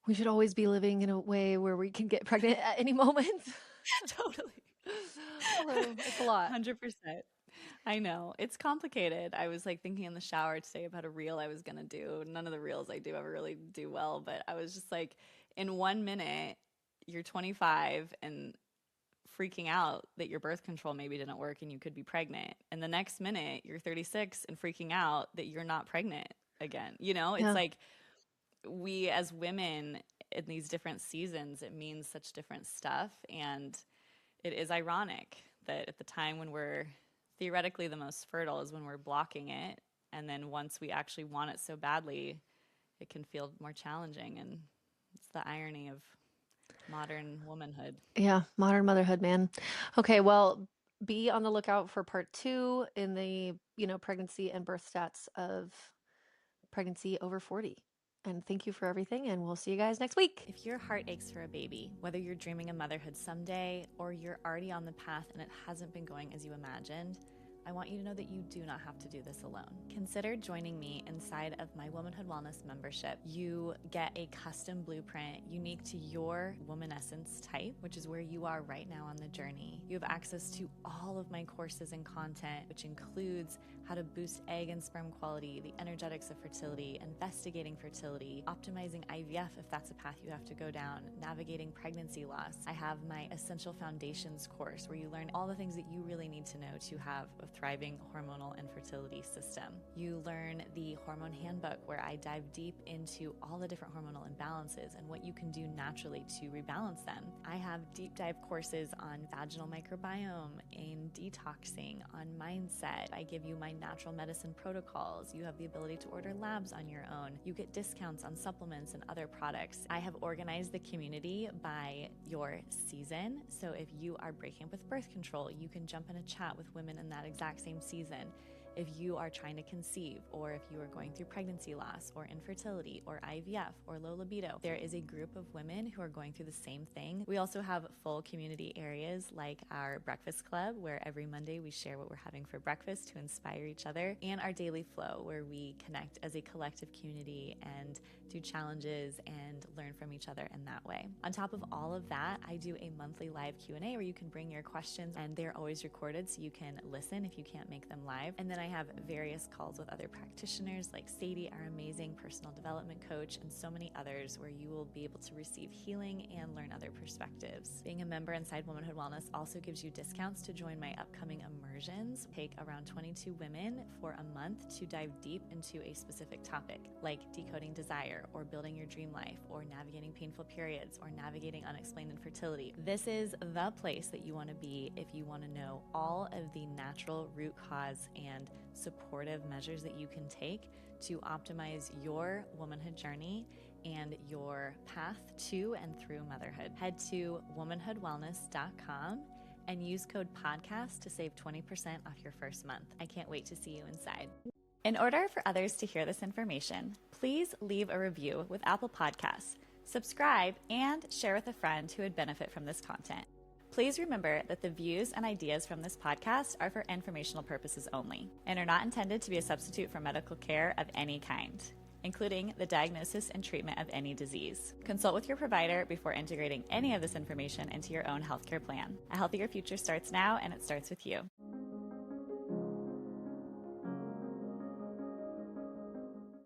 Speaker 2: We should always be living in a way where we can get pregnant at any moment.
Speaker 1: Totally.
Speaker 2: Although it's a lot.
Speaker 1: 100%. I know. It's complicated. I was like thinking in the shower today about a reel I was going to do. None of the reels I do ever really do well, but I was just like, in 1 minute, you're 25 and freaking out that your birth control maybe didn't work and you could be pregnant. And the next minute, you're 36 and freaking out that you're not pregnant again. It's
Speaker 2: Yeah.
Speaker 1: like, we as women in these different seasons, it means such different stuff. And it is ironic that at the time when we're theoretically the most fertile is when we're blocking it. And then once we actually want it so badly, it can feel more challenging. And it's the irony of modern womanhood.
Speaker 2: Yeah. Modern motherhood, man. Okay. Well, be on the lookout for part 2 in the, pregnancy and birth stats of pregnancy over 40. And thank you for everything. And we'll see you guys next week.
Speaker 1: If your heart aches for a baby, whether you're dreaming of motherhood someday or you're already on the path and it hasn't been going as you imagined, I want you to know that you do not have to do this alone. Consider joining me inside of my Womanhood Wellness membership. You get a custom blueprint unique to your woman essence type, which is where you are right now on the journey. You have access to all of my courses and content, which includes how to boost egg and sperm quality, the energetics of fertility, investigating fertility, optimizing IVF if that's a path you have to go down, navigating pregnancy loss. I have my Essential Foundations course where you learn all the things that you really need to know to have a thriving hormonal and fertility system. You learn the Hormone Handbook, where I dive deep into all the different hormonal imbalances and what you can do naturally to rebalance them. I have deep dive courses on vaginal microbiome, in detoxing, on mindset. I give you my natural medicine protocols. You have the ability to order labs on your own. You get discounts on supplements and other products. I have organized the community by your season. So if you are breaking up with birth control, you can jump in a chat with women in that exact same season. If you are trying to conceive, or if you are going through pregnancy loss or infertility or IVF or low libido, there is a group of women who are going through the same thing. We also have full community areas like our breakfast club, where every Monday we share what we're having for breakfast to inspire each other, and our daily flow, where we connect as a collective community and do challenges and learn from each other in that way. On top of all of that, I do a monthly live Q&A where you can bring your questions, and they're always recorded so you can listen if you can't make them live. And then I have various calls with other practitioners like Sadie, our amazing personal development coach, and so many others where you will be able to receive healing and learn other perspectives. Being a member inside Womanhood Wellness also gives you discounts to join my upcoming immersions. Take around 22 women for a month to dive deep into a specific topic like decoding desire or building your dream life or navigating painful periods or navigating unexplained infertility. This is the place that you want to be if you want to know all of the natural root cause and supportive measures that you can take to optimize your womanhood journey and your path to and through motherhood. Head to womanhoodwellness.com and use code podcast to save 20% off your first month. I can't wait to see you inside. In order for others to hear this information, please leave a review with Apple Podcasts, subscribe, and share with a friend who would benefit from this content. Please remember that the views and ideas from this podcast are for informational purposes only and are not intended to be a substitute for medical care of any kind, including the diagnosis and treatment of any disease. Consult with your provider before integrating any of this information into your own healthcare plan. A healthier future starts now, and it starts with you.